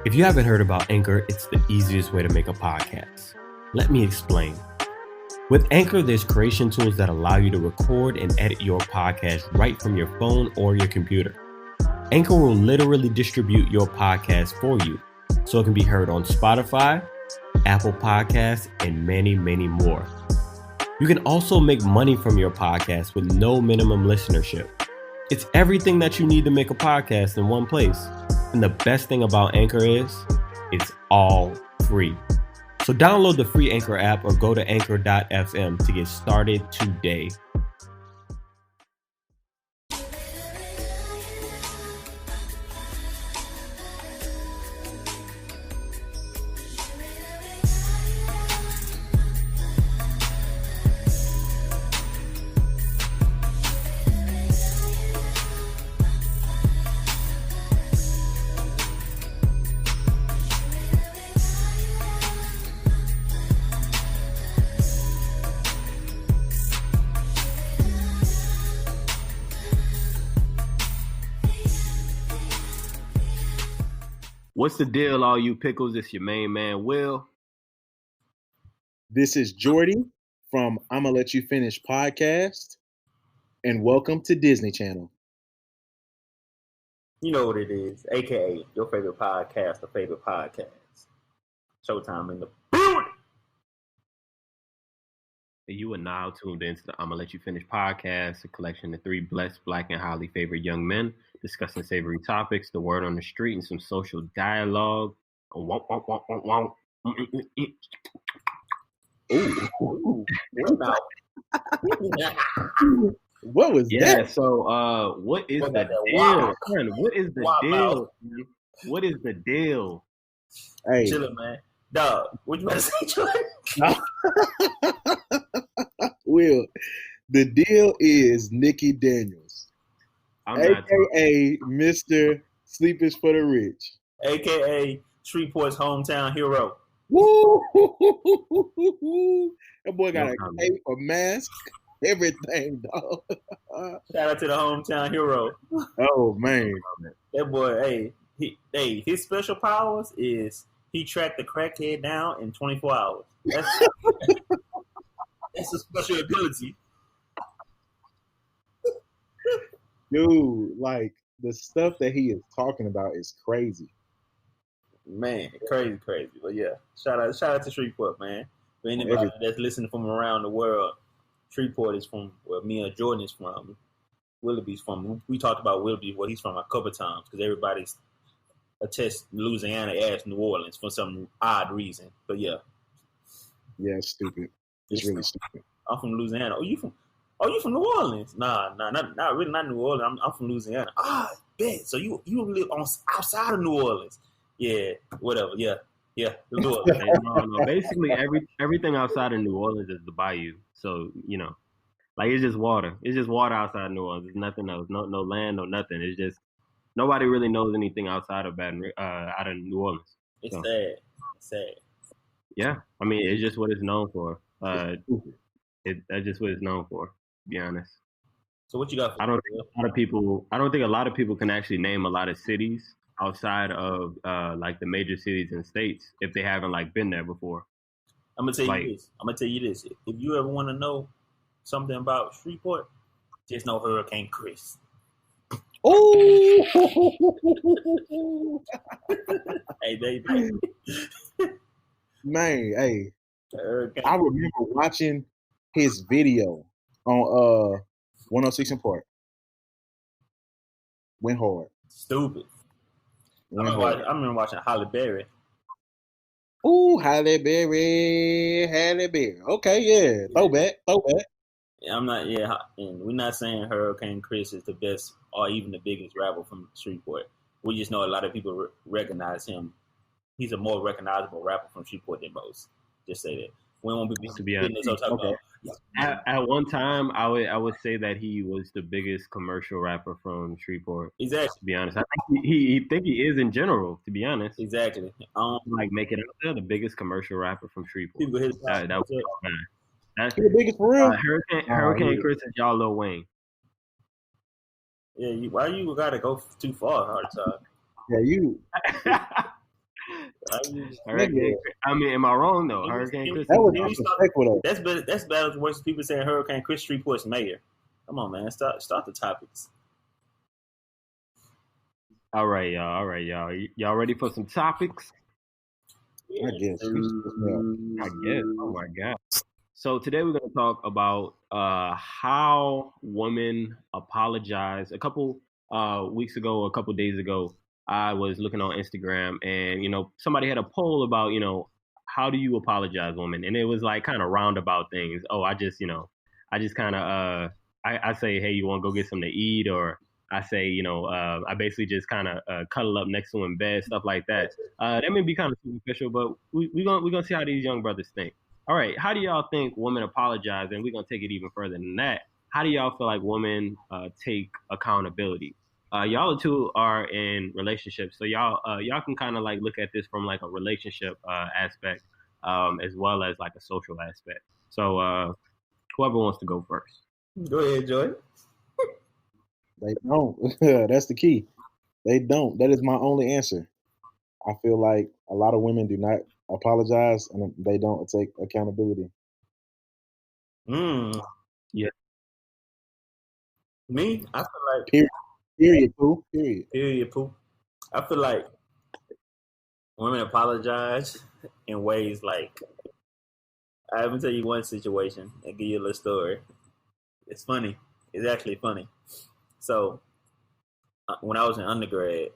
If you haven't heard about Anchor, it's the easiest way to make a podcast. Let me explain. With Anchor, there's creation tools that allow you to record and edit your podcast right from your phone or your computer. Anchor will literally distribute your podcast for you, so it can be heard on Spotify, Apple Podcasts, and many, many more. You can also make money from your podcast with no minimum listenership. It's everything that you need to make a podcast in one place. And the best thing about Anchor is, it's all free. So download the free Anchor app or go to anchor.fm to get started today. What's the deal, all you pickles? It's your main man, Will. This is Jordy from I'ma Let You Finish podcast, and welcome to Disney Channel. You know what it is, a.k.a. your favorite podcast, the favorite podcast. Showtime in the building. You are now tuned into the I'ma Let You Finish podcast, a collection of three blessed, black, and highly favored young men discussing savory topics, the word on the street, and some social dialogue. Ooh, What was that? So what is the deal? What is the deal? What is the deal? Hey, chillin', man. Dog, what you about to say, Jordan? Will, the deal is Nikki Daniels, a.k.a. Mr. Sleepers for the Rich, a.k.a. Shreveport's hometown hero. Woo! That boy got a cape, a mask, everything, dog. Shout out to the hometown hero. Oh man, that boy, his special powers is he tracked the crackhead down in 24 hours. That's a special ability. Dude, like the stuff that he is talking about is crazy. Man, crazy. But yeah, shout out to Shreveport, man. For anybody that's listening from around the world, Shreveport is from where me and Jordan is from. Willoughby's from. We talked about Willoughby, where he's from a couple of times, because everybody's attests Louisiana as New Orleans for some odd reason. But yeah. Yeah, it's stupid. It's really stupid. I'm from Louisiana. Oh, you from New Orleans? Nah, not really, not New Orleans. I'm from Louisiana. Ah, bet. So you live outside of New Orleans? Yeah, whatever. Yeah. New Orleans. No. Basically, everything outside of New Orleans is the bayou. So like it's just water. It's just water outside New Orleans. There's nothing else. No land, no nothing. It's just nobody really knows anything outside of out of New Orleans. It's so. sad. Yeah, I mean it's just what it's known for. That's just what it's known for. To be honest. So what you got? I don't think a lot of people can actually name a lot of cities outside of like the major cities and states if they haven't like been there before. I'm gonna tell you this. If you ever want to know something about Shreveport, just know Hurricane Chris. Oh, hey, baby. Man, hey. I remember watching his video on 106 in Park. Went hard. Stupid. I remember watching Halle Berry. Ooh, Halle Berry. Okay, yeah. Throwback. Yeah, and we're not saying Hurricane Chris is the best or even the biggest rapper from Shreveport. We just know a lot of people recognize him. He's a more recognizable rapper from Shreveport than most. Just say that. We won't be honest. At one time, I would say that he was the biggest commercial rapper from Shreveport. Exactly. To be honest, I think he is in general. To be honest, exactly. Like make it out there, the biggest commercial rapper from Shreveport. That was That's the biggest for real. Hurricane Chris is y'all Lil Wayne. Yeah, why you gotta go too far all the time? Yeah, you. Hurricane. I mean, am I wrong though? Hurricane Chris. That was disrespectful. That's better versus people saying Hurricane Chris Shreveport's mayor. Come on, man. Start the topics. All right, y'all. Y'all ready for some topics? I guess. Oh my God. So today we're going to talk about how women apologize. A couple weeks ago, a couple days ago, I was looking on Instagram, and somebody had a poll about how do you apologize, women, and it was like kind of roundabout things. Oh, I just kind of I say, hey, you want to go get something to eat, or I say, I basically just kind of cuddle up next to him in bed, stuff like that. That may be kind of superficial, but we're gonna see how these young brothers think. All right, how do y'all think women apologize? And we're gonna take it even further than that. How do y'all feel like women take accountability? Y'all two are in relationships, so y'all can kind of like look at this from like a relationship aspect, as well as like a social aspect. So whoever wants to go first. Go ahead, Joy. They don't. That's the key. They don't. That is my only answer. I feel like a lot of women do not apologize and they don't take accountability. Yeah. Me, I feel like Period, poo. I feel like women apologize in ways like, I'm gonna tell you one situation and give you a little story. It's funny. It's actually funny. So, when I was in undergrad,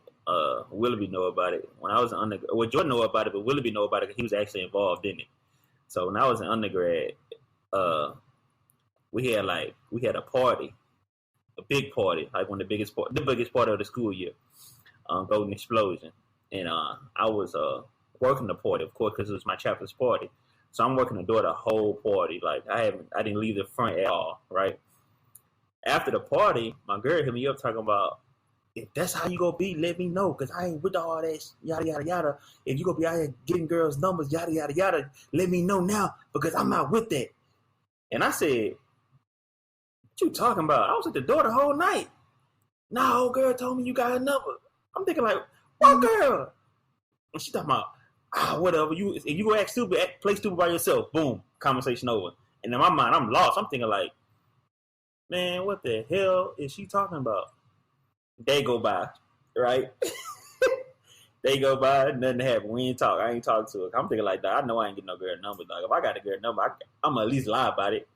Willoughby know about it. When I was in undergrad, well, Jordan know about it, but Willoughby know about it because he was actually involved in it. So when I was in undergrad, we had a party, a big party, like one of the biggest party of the school year, Golden Explosion, and I was working the party, of course, because it was my chapter's party. So I'm working the door the whole party. Like I didn't leave the front at all, right? After the party, my girl hit me up talking about, if that's how you gonna be, let me know, because I ain't with all that yada yada yada. If you gonna be out here getting girls' numbers, yada yada yada, let me know now, because I'm not with that. And I said, what you talking about? I was at the door the whole night. Nah, old girl told me you got her number. I'm thinking like, what girl? And she talking about, whatever. If you go act stupid, play stupid by yourself. Boom, conversation over. And in my mind, I'm lost. I'm thinking like, man, what the hell is she talking about? They go by, right? They go by, nothing happened. We ain't talk. I ain't talk to her. I'm thinking like that. I know I ain't getting no girl number, dog. If I got a girl number, I'm gonna at least lie about it.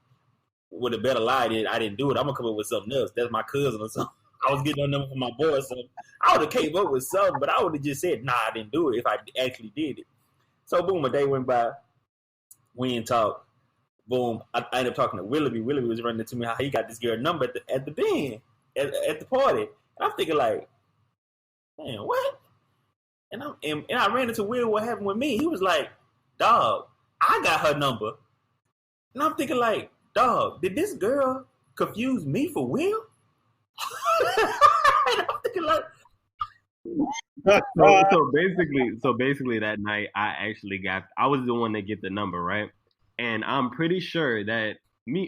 With a better lie, I didn't do it. I'm gonna come up with something else. That's my cousin or something. I was getting a number from my boy, so I would have came up with something, but I would have just said, nah, I didn't do it if I actually did it. So boom, a day went by. We ain't talk. Boom, I ended up talking to Willoughby. Willoughby was running to me how he got this girl number at the band, at the party. And I'm thinking like, man, what? And I ran into Will. What happened with me? He was like, dog, I got her number. And I'm thinking like, dog, did this girl confuse me for Will? And I'm thinking like, so basically that night I was the one that get the number, right? And I'm pretty sure that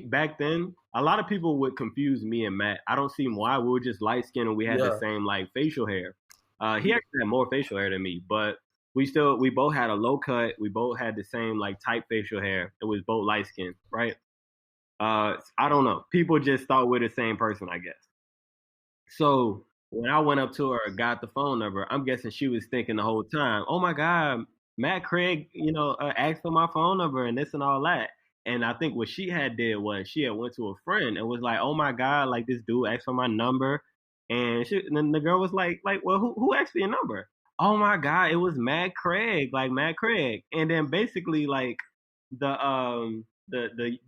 back then, a lot of people would confuse me and Matt. I don't see why. We were just light skinned and we had the same like facial hair. He actually had more facial hair than me, but we both had a low cut. We both had the same like type facial hair. It was both light skinned, right? I don't know. People just thought we're the same person, I guess. So when I went up to her and got the phone number, I'm guessing she was thinking the whole time, oh my God, Matt Craig, asked for my phone number and this and all that. And I think what she had did was she had went to a friend and was like, oh my God, like this dude asked for my number. And then the girl was like, well, who asked for your number? Oh my God, it was Matt Craig, like Matt Craig. And then basically like the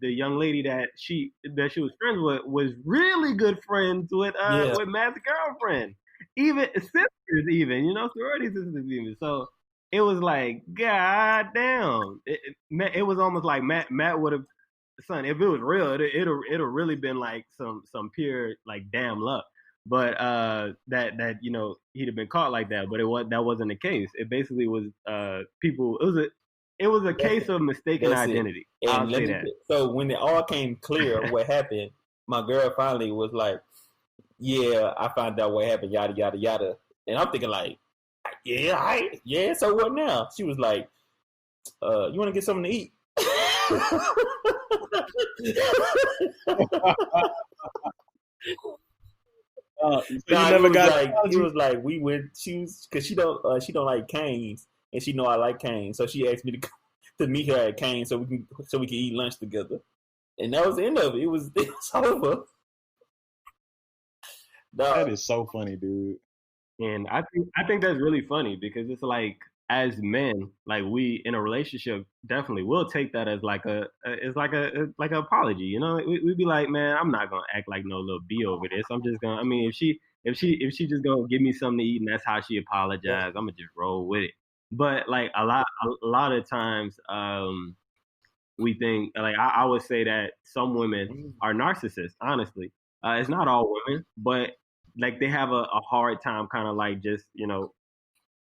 young lady that she was friends with was really good friends with Matt's girlfriend. Even sisters, sorority sisters even. So it was like, God damn. It was almost like Matt would have, son, if it was real, it'll really been like some pure like damn luck. But that he'd have been caught like that. But that wasn't the case. It basically was people. It was a case of mistaken identity. I'll say that. So when it all came clear what happened, my girl finally was like, yeah, I found out what happened, yada, yada, yada. And I'm thinking like, yeah, yeah. So what now? She was like, you want to get something to eat? So you never got it was like we went. She was because she don't like canes, and she know I like canes, so she asked me to meet her at Cane's so we can eat lunch together, and that was the end of it. It was over. That is so funny, dude. And I think that's really funny because it's like as men, like we in a relationship, definitely we'll take that as like it's like an apology. You know, we'd be like, man, I'm not gonna act like no little B over this. I'm just gonna. I mean, if she just gonna give me something to eat and that's how she apologized, I'm gonna just roll with it. But like a lot of times, we think like I would say that some women are narcissists. Honestly, it's not all women, but like they have a hard time kind of like just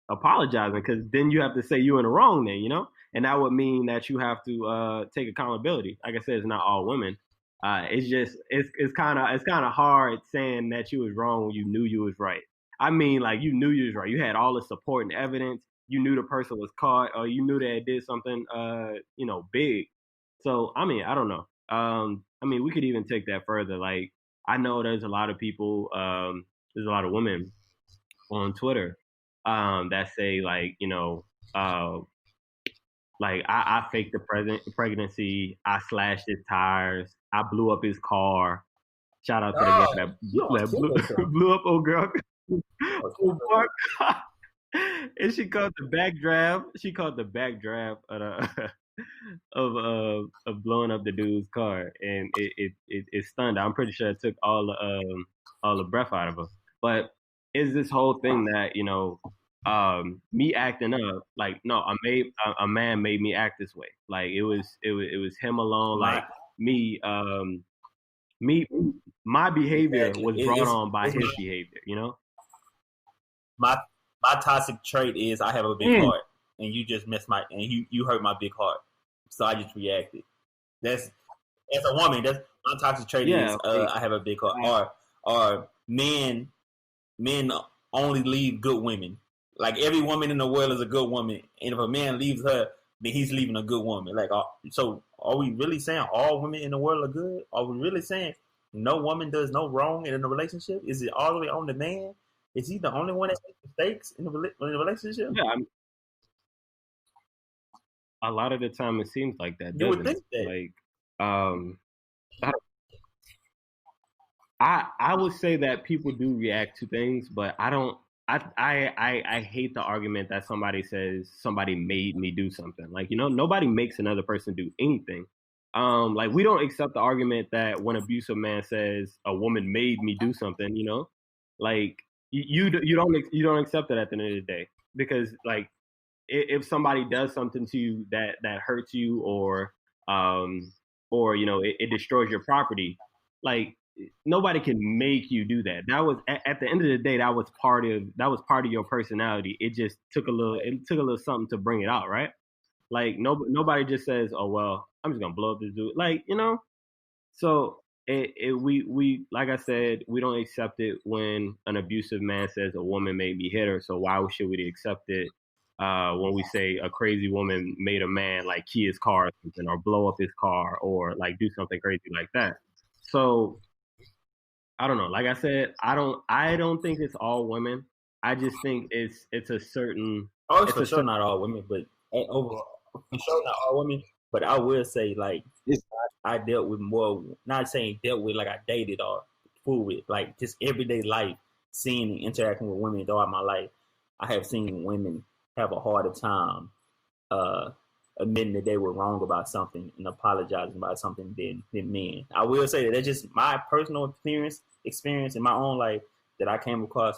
apologizing because then you have to say you're in the wrong then, and that would mean that you have to take accountability. Like I said, it's not all women. It's just it's kind of hard saying that you was wrong when you knew you was right. I mean, like you knew you was right. You had all the support and evidence. You knew the person was caught, or you knew that it did something big. So I mean, I don't know. I mean, we could even take that further. Like I know there's a lot of people, there's a lot of women on Twitter that say like, like I faked the pregnancy, I slashed his tires, I blew up his car. Shout out to the girl that blew up old girl. And she called the backdraft. She called the backdraft of blowing up the dude's car, and it stunned her. I'm pretty sure it took all the breath out of her. But it's this whole thing that me acting up, like no, a man made me act this way. Like it was him alone. Like me, my behavior was brought on by his behavior. My toxic trait is I have a big heart, and you just missed you hurt my big heart, so I just reacted. That's as a woman. That's my toxic trait is I have a big heart. Or men only leave good women. Like every woman in the world is a good woman, and if a man leaves her, then he's leaving a good woman. Like so, are we really saying all women in the world are good? Are we really saying no woman does no wrong in a relationship? Is it all the way on the man? Is he the only one that makes mistakes in a relationship? Yeah, a lot of the time it seems like that. You would think that. Like, I would say that people do react to things, but I don't. I hate the argument that somebody says somebody made me do something. Like nobody makes another person do anything. Like we don't accept the argument that when abusive man says a woman made me do something. Like. You don't accept it at the end of the day because like if somebody does something to you that hurts you or it destroys your property, like nobody can make you do that. That was at the end of the day that was part of your personality. It just took a little something to bring it out, right? Like nobody just says, oh well, I'm just gonna blow up this dude, like so. We like I said, we don't accept it when an abusive man says a woman made me hit her. So why should we accept it when we say a crazy woman made a man like key his car or something, or blow up his car, or like do something crazy like that? So I don't know. Like I said, I don't think it's all women. I just think it's a certain. Oh, it's for sure not all women, but overall, for sure not all women. But I will say, like, I dealt with more, not saying dealt with, like I dated or fool with, like just everyday life, seeing and interacting with women throughout my life. I have seen women have a harder time admitting that they were wrong about something and apologizing about something than men. I will say that that's just my personal experience in my own life that I came across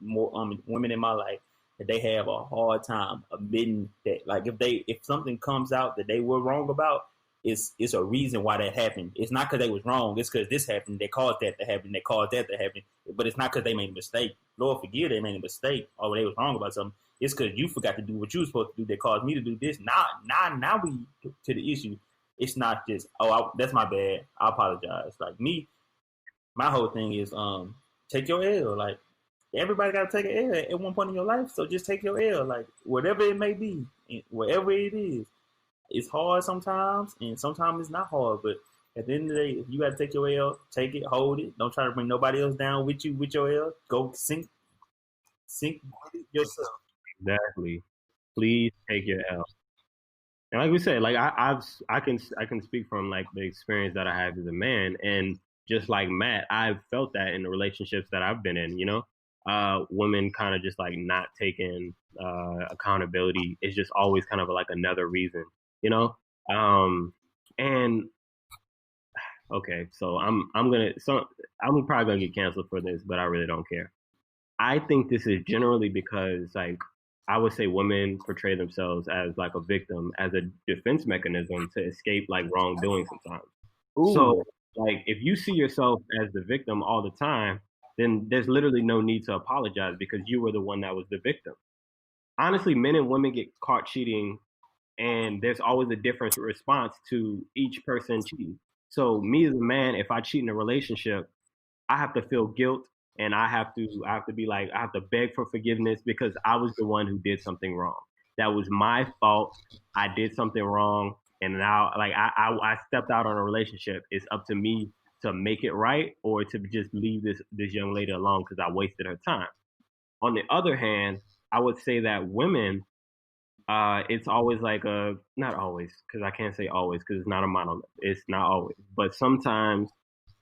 more women in my life that they have a hard time admitting that, like if something comes out that they were wrong about, it's a reason why that happened. It's not because they was wrong. It's because this happened. They caused that to happen. They caused that to happen. But it's not because they made a mistake. Lord forgive they made a mistake or they was wrong about something. It's because you forgot to do what you were supposed to do that caused me to do this. Now we to the issue. It's not just that's my bad. I apologize. Like me, my whole thing is take your L. Like everybody got to take an L at one point in your life. So just take your L, like whatever it may be, wherever it is. It's hard sometimes, and sometimes it's not hard. But at the end of the day, if you got to take your L, take it, hold it. Don't try to bring nobody else down with you with your L. Go sink yourself. Exactly. Please take your L. And like we said, like I can speak from like the experience that I have as a man, and just like Matt, I've felt that in the relationships that I've been in. Women kind of just like not taking accountability. It's just always kind of like another reason, you know. And okay, so I'm probably gonna get canceled for this, but I really don't care. I think this is generally because like I would say women portray themselves as like a victim, as a defense mechanism to escape like wrongdoing sometimes. Ooh. So like if you see yourself as the victim all the time, then there's literally no need to apologize because you were the one that was the victim. Honestly, men and women get caught cheating, and there's always a different response to each person cheating. So me as a man, if I cheat in a relationship, I have to feel guilt, and I have to be like, I have to beg for forgiveness because I was the one who did something wrong. That was my fault. I did something wrong, and now like I stepped out on a relationship. It's up to me to make it right or to just leave this young lady alone because I wasted her time. On the other hand, I would say that women, it's always like not always, because I can't say always because it's not a monolith. It's not always, but sometimes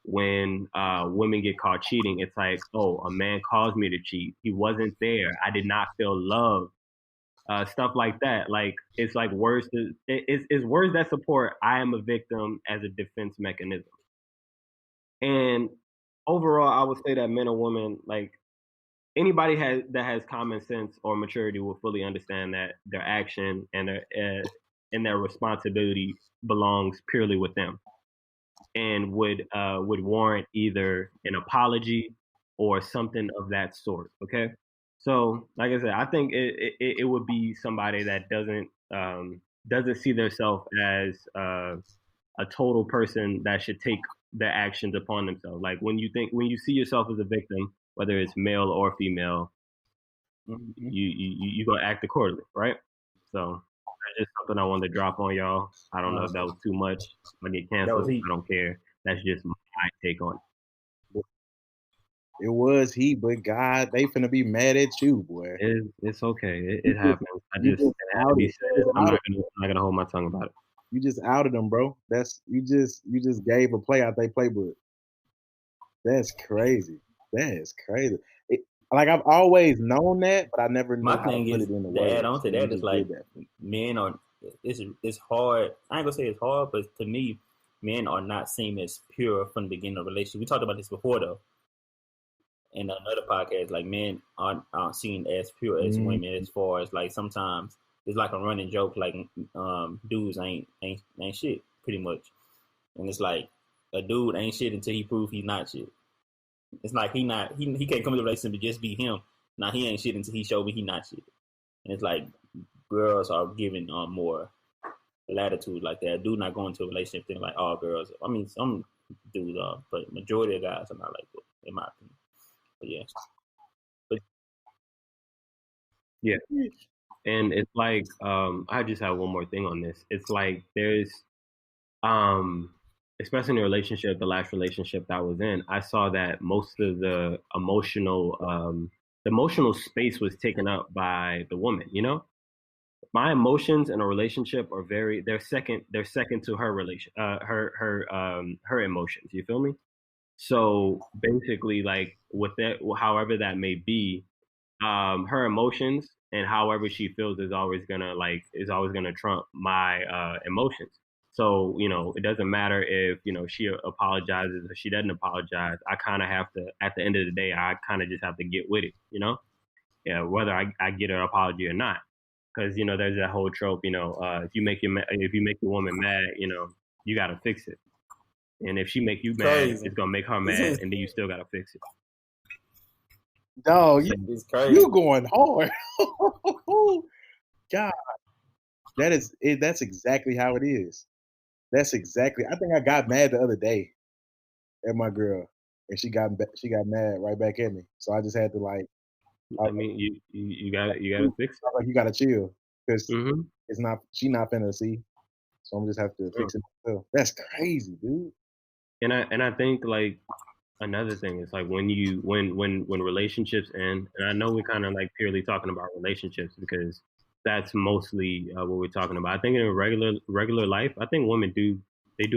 when women get caught cheating, it's like, oh, a man caused me to cheat. He wasn't there. I did not feel love. Stuff like that. Like it's like words. It's words that support I am a victim as a defense mechanism. And overall, I would say that men or women, like anybody that has common sense or maturity will fully understand that their action and their responsibility belongs purely with them, and would warrant either an apology or something of that sort. Okay, so like I said, I think it would be somebody that doesn't see themselves as a total person that should take their actions upon themselves. Like when you see yourself as a victim, whether it's male or female, you gonna act accordingly, right? So that's just something I wanted to drop on y'all. I don't know if that was too much. If I get canceled, I don't care. That's just my take on it. It was heat, but God, they finna be mad at you, boy. It's okay. It happens. It had to be said. I'm not gonna hold my tongue about it. You just outed them, bro. You just gave a play out their playbook. That's crazy. That is crazy. Like I've always known that, but I never knew how to put it in the words. To add on to that is like men are. It's hard. I ain't gonna say it's hard, but to me, men are not seen as pure from the beginning of a relationship. We talked about this before though. In another podcast, like men aren't seen as pure as women, as far as like sometimes it's like a running joke, like dudes ain't shit, pretty much. And it's like a dude ain't shit until he proves he's not shit. It's like he can't come to the relationship to just be him. Now he ain't shit until he show me he not shit. And it's like girls are given more latitude like that. Dude not going to a relationship thinking like all girls. I mean some dudes are, but majority of guys are not like that, in my opinion. But yeah. And it's like I just have one more thing on this. It's like there's especially in the last relationship that I was in, I saw that most of the emotional space was taken up by the woman, you know? My emotions in a relationship are they're second to her her emotions, you feel me? So basically, like with that, however that may be, her emotions and however she feels is always gonna trump my emotions. So it doesn't matter if she apologizes or she doesn't apologize. I kind of have to, at the end of the day, I kind of just have to get with it, yeah, whether I get an apology or not, because there's that whole trope, if you make your woman mad, you gotta fix it. And if she make you mad, it's gonna make her mad, and then you still gotta fix it. No, you going hard. God, that's exactly how it is. That's exactly. I think I got mad the other day at my girl, and she got mad right back at me. So I just had to like I mean, you gotta fix it. Like you gotta chill because Mm-hmm. she's not finna see. So I'm just have to fix it myself. That's crazy, dude. And I think like another thing is like when relationships end, and I know we're kind of like purely talking about relationships because that's mostly what we're talking about. I think in regular life, I think women do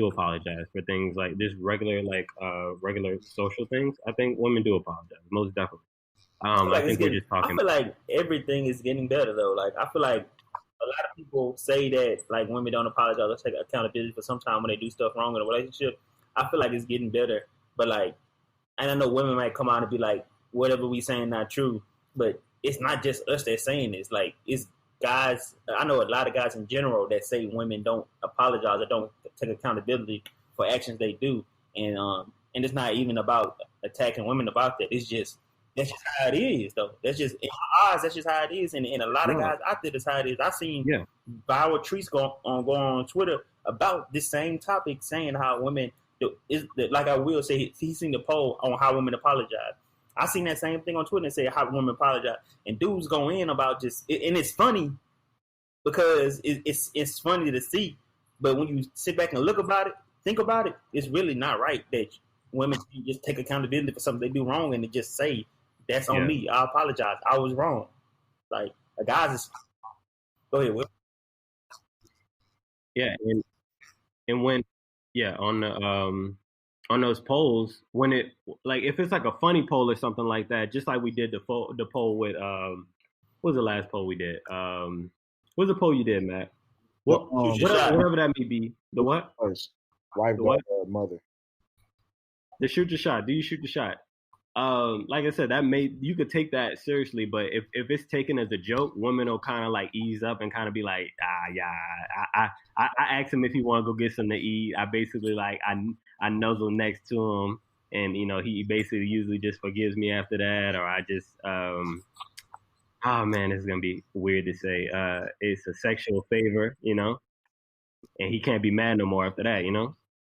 apologize for things like this regular social things. I think women do apologize most definitely. I think we're just I talking. feel like everything is getting better though. Like I feel like a lot of people say that like women don't apologize or take accountability for sometimes when they do stuff wrong in a relationship. I feel like it's getting better, but like, and I know women might come out and be like, whatever we saying not true, but it's not just us that's saying this. Like it's guys. I know a lot of guys in general that say women don't apologize or don't take accountability for actions they do, and it's not even about attacking women about that. It's just that's just how it is, though. That's just in my eyes. That's just how it is, and a lot of guys out there, that's how it is. I seen viral tweets go on Twitter about this same topic, saying how women. Like I will say, he seen the poll on how women apologize. I seen that same thing on Twitter and say how women apologize, and dudes go in about just, and it's funny because it's funny to see, but when you sit back and think about it, it's really not right that women just take accountability for something they do wrong and they just say that's on me. I apologize. I was wrong. Like a guy's just go ahead. Will. Yeah, and when on those polls, when it like if it's like a funny poll or something like that, just like we did the poll with what was the last poll we did? What was the poll you did, Matt? Whatever that may be. The what? First, wife, daughter, mother. The shoot your shot. Do you shoot the shot? Like I said, you could take that seriously, but if it's taken as a joke, women will kind of like ease up and kind of be like, I asked him if he want to go get something to eat. I basically like I nuzzle next to him, and he basically usually just forgives me after that, or I just oh man, this is gonna be weird to say. It's a sexual favor, and he can't be mad no more after that,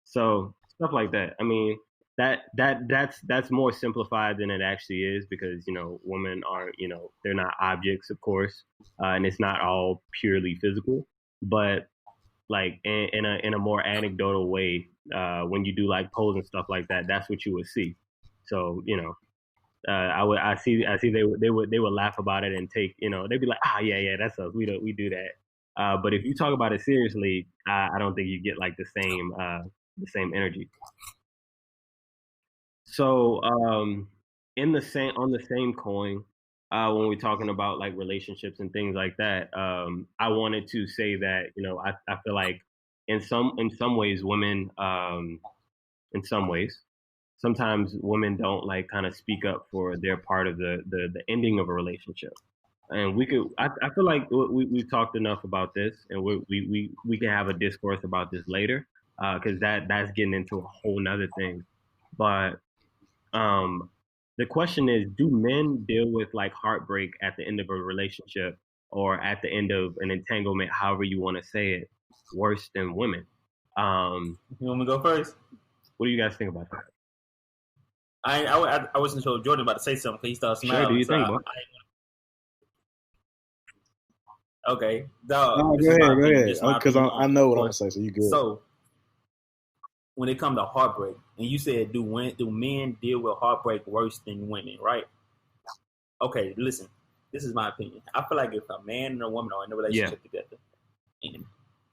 So stuff like that. I mean. That's more simplified than it actually is because women aren't they're not objects, of course, and it's not all purely physical, but like in a more anecdotal way, when you do like polls and stuff like that, that's what you would see. So I see they would laugh about it and take they'd be like yeah that's us, we do that, but if you talk about it seriously, I don't think you get like the same energy. So, on the same coin, when we're talking about like relationships and things like that, I wanted to say that I feel like in some ways women in some ways sometimes women don't like kind of speak up for their part of the ending of a relationship, and I feel like we've talked enough about this, and we can have a discourse about this later because that's getting into a whole nother thing, but. The question is, do men deal with like heartbreak at the end of a relationship or at the end of an entanglement, however you want to say it, worse than women? You want me to go first? What do you guys think about that? I wasn't sure if Jordan about to say something because he started smiling. Sure, do you think about okay. No, go ahead. Because I know what I'm going to say, so you good. So, when it comes to heartbreak, and you said, do men deal with heartbreak worse than women, right? Okay, listen, this is my opinion. I feel like if a man and a woman are in a relationship together, and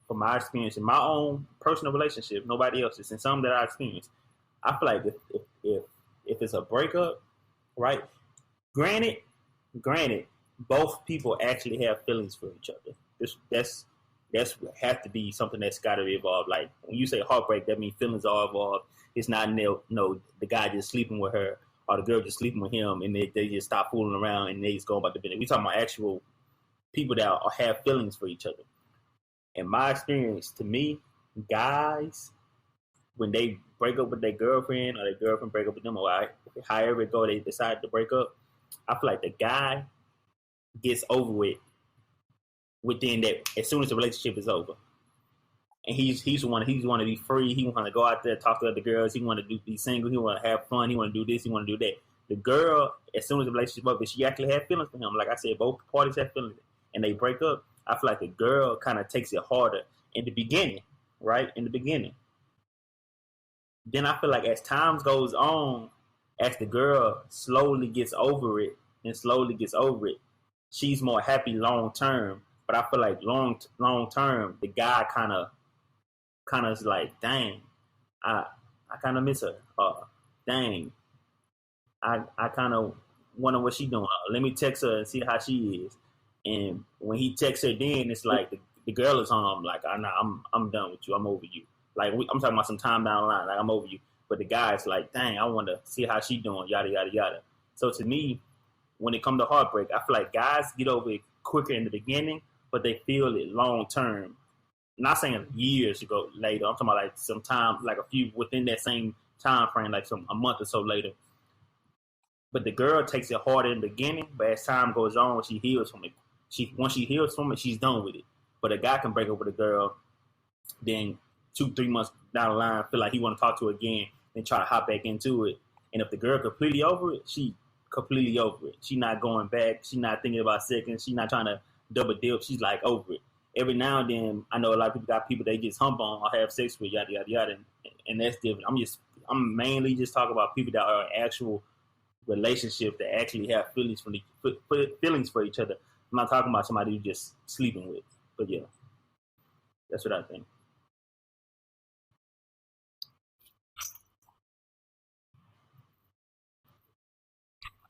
from my experience, in my own personal relationship, nobody else's, and some that I experienced, I feel like if it's a breakup, right? Granted, both people actually have feelings for each other. That's have to be something that's got to be involved. Like when you say heartbreak, that means feelings are involved. It's not the guy just sleeping with her or the girl just sleeping with him, and they just stop fooling around and they just go about the business. We talking about actual people that have feelings for each other. In my experience, to me, guys, when they break up with their girlfriend or their girlfriend break up with them, or however it go, they decide to break up. I feel like the guy gets over within that as soon as the relationship is over, and he's want to be free. He want to go out there, talk to other girls. He want to be single. He want to have fun. He want to do this. He want to do that. the girl, as soon as the relationship up, if she actually had feelings for him, like I said, both parties have feelings, and they break up, I feel like the girl kind of takes it harder in the beginning, right? In the beginning. Then I feel like as time goes on, as the girl slowly gets over it, she's more happy long term. But I feel like long term, the guy kind of is like, dang, I kind of miss her. Dang, I kind of wonder what she doing. Let me text her and see how she is. And when he texts her, then it's like the girl is on him. Like, I'm done with you. I'm over you. Like, I'm talking about some time down the line. Like, I'm over you. But the guy's like, dang, I want to see how she doing. Yada yada yada. So to me, when it comes to heartbreak, I feel like guys get over it quicker in the beginning, but they feel it long term. Not saying years ago later. I'm talking about like some time, like a few within that same time frame, like a month or so later. But the girl takes it harder in the beginning, but as time goes on, she heals from it. Once she heals from it, she's done with it. But a guy can break up with a girl, then 2-3 months down the line, feel like he want to talk to her again, then try to hop back into it. And if the girl completely over it, she completely over it. She not going back. She not thinking about seconds. She not trying to double dip. She's like over it. Every now and then, I know a lot of people got people they just hump on or have sex with, yada yada yada, and that's different. I'm mainly just talking about people that are actual relationship that actually have feelings for each other. I'm not talking about somebody you just sleeping with. But yeah, that's what I think.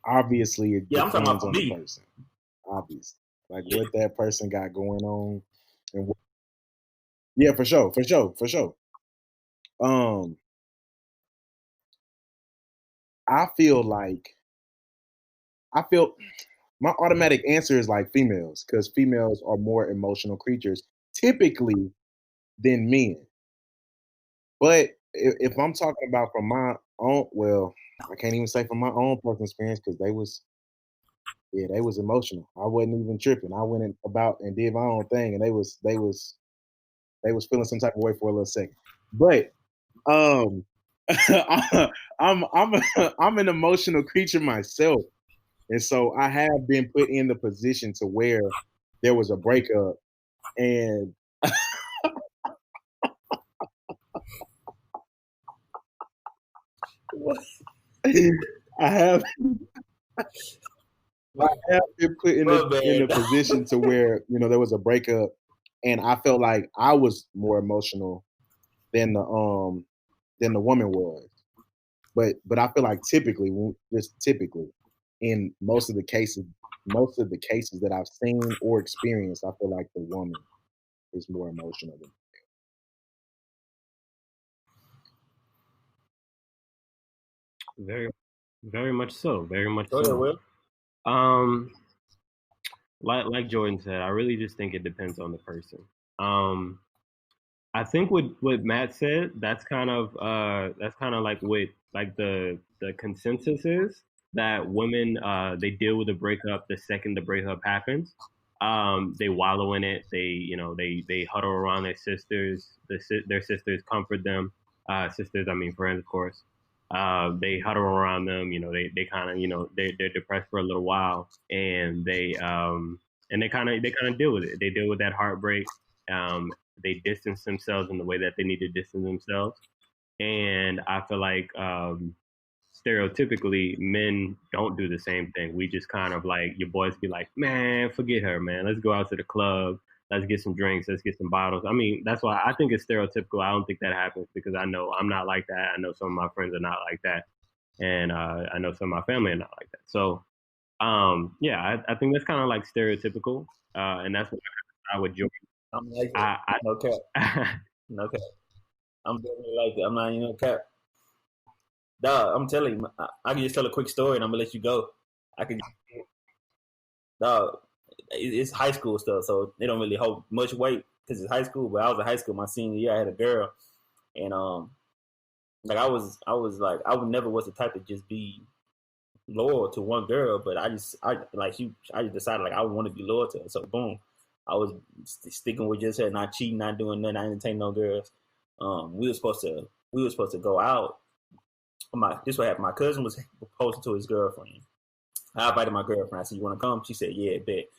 Obviously, it I'm talking about depends on the person. Obviously, like what that person got going on, and yeah, for sure. I feel my automatic answer is like females, because females are more emotional creatures typically than men. But if I'm talking about from my own, well, I can't even say from my own personal experience, because they was emotional. I wasn't even tripping. I went about and did my own thing, and they was feeling some type of way for a little second. But I'm I'm an emotional creature myself. And so I have been put in the position to where there was a breakup, and I have been put in the position to where, there was a breakup, and I felt like I was more emotional than the woman was. But I feel like typically, in most of the cases that I've seen or experienced, I feel like the woman is more emotional than. Very, very much so. Very much Go so. ahead, Will. Like Jordan said, I really just think it depends on the person. I think what Matt said, that's kind of like what like the consensus is, that women they deal with a breakup the second the breakup happens. They wallow in it. They huddle around their sisters. Their sisters comfort them. Sisters, I mean friends, of course. They huddle around them. They kind of they're depressed for a little while, and they kind of deal with it. They deal with that heartbreak. They distance themselves in the way that they need to distance themselves. And I feel like stereotypically men don't do the same thing. We just kind of like, your boys be like, man, forget her, man. Let's go out to the club. Let's get some drinks. Let's get some bottles. I mean, that's why I think it's stereotypical. I don't think that happens, because I know I'm not like that. I know some of my friends are not like that. And I know some of my family are not like that. So, yeah, I think that's kind of like stereotypical. And that's what I would join. I'm like that. No cap. No cap. I'm definitely like that. I'm not even cap. Dog, I'm telling you, I can just tell a quick story and I'm gonna let you go. Dog, it's high school stuff, so they don't really hold much weight because it's high school. But I was in high school my senior year. I had a girl, and like I was like, I would never was the type to just be loyal to one girl, but I just decided like I want to be loyal to her. So boom, I was sticking with just her, not cheating, not doing nothing. I didn't take no girls. We were supposed to go out, this what happened. My cousin was proposing to his girlfriend. I invited my girlfriend. I said, "You want to come?" She said, "Yeah, bet."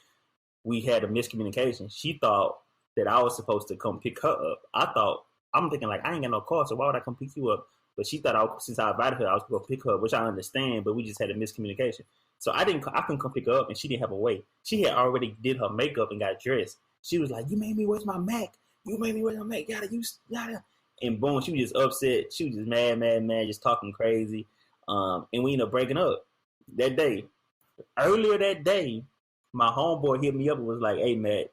We had a miscommunication. She thought that I was supposed to come pick her up. I'm thinking like, I ain't got no car, so why would I come pick you up? But she thought since I invited her, I was going to pick her up, which I understand, but we just had a miscommunication. So I couldn't come pick her up, and she didn't have a way. She had already did her makeup and got dressed. She was like, "You made me waste my Mac. You made me waste my Mac. Yada." And boom, she was just upset. She was just mad, just talking crazy. And we ended up breaking up that day. Earlier that day, my homeboy hit me up and was like, "Hey, Matt,"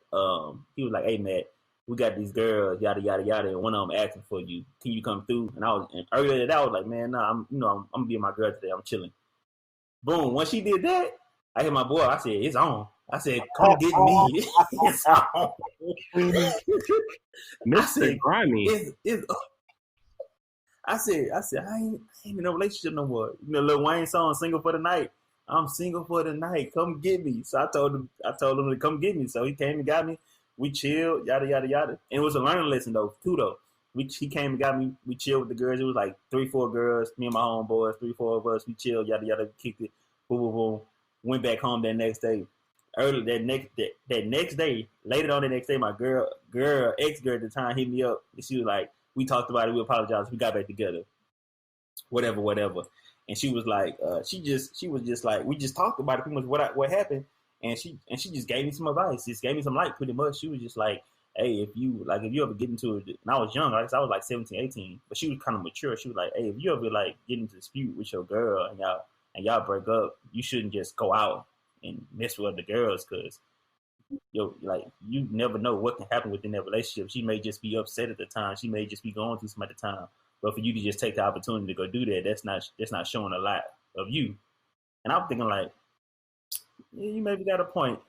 he was like, "Hey, Matt, we got these girls, yada, yada, yada, and one of them asking for you. Can you come through?" And earlier that day, I was like, "Man, nah, I'm being my girl today. I'm chilling." Boom. Once she did that, I hit my boy. I said, "It's on." I said, "Come get me." It's on. Mr. Grimy. It's I said, I ain't in a relationship no more. You know, Lil Wayne song, "Single for the Night." I'm single for the night. Come get me. So I told him to come get me. So he came and got me. We chilled, yada, yada, yada. And it was a learning lesson, though, too, though. He came and got me. We chilled with the girls. It was like 3-4 girls, me and my homeboys, 3-4 of us. We chilled, yada, yada, kicked it, boom, boom, boom. Went back home that next day. Early that next day, later on the next day, my ex-girl at the time hit me up. And she was like, we talked about it. We apologized. We got back together. Whatever. And she was like, she was just like, we just talked about it pretty much what happened. And she just gave me some advice. Just gave me some light pretty much. She was just like, "Hey, if you ever get into it," and I was young, right? So I was like 17, 18, but she was kind of mature. She was like, "Hey, if you ever like get into a dispute with your girl and y'all break up, you shouldn't just go out and mess with other girls, because you never know what can happen within that relationship. She may just be upset at the time. She may just be going through something at the time. But for you to just take the opportunity to go do that, that's not showing a lot of you." And I'm thinking like, yeah, you maybe got a point.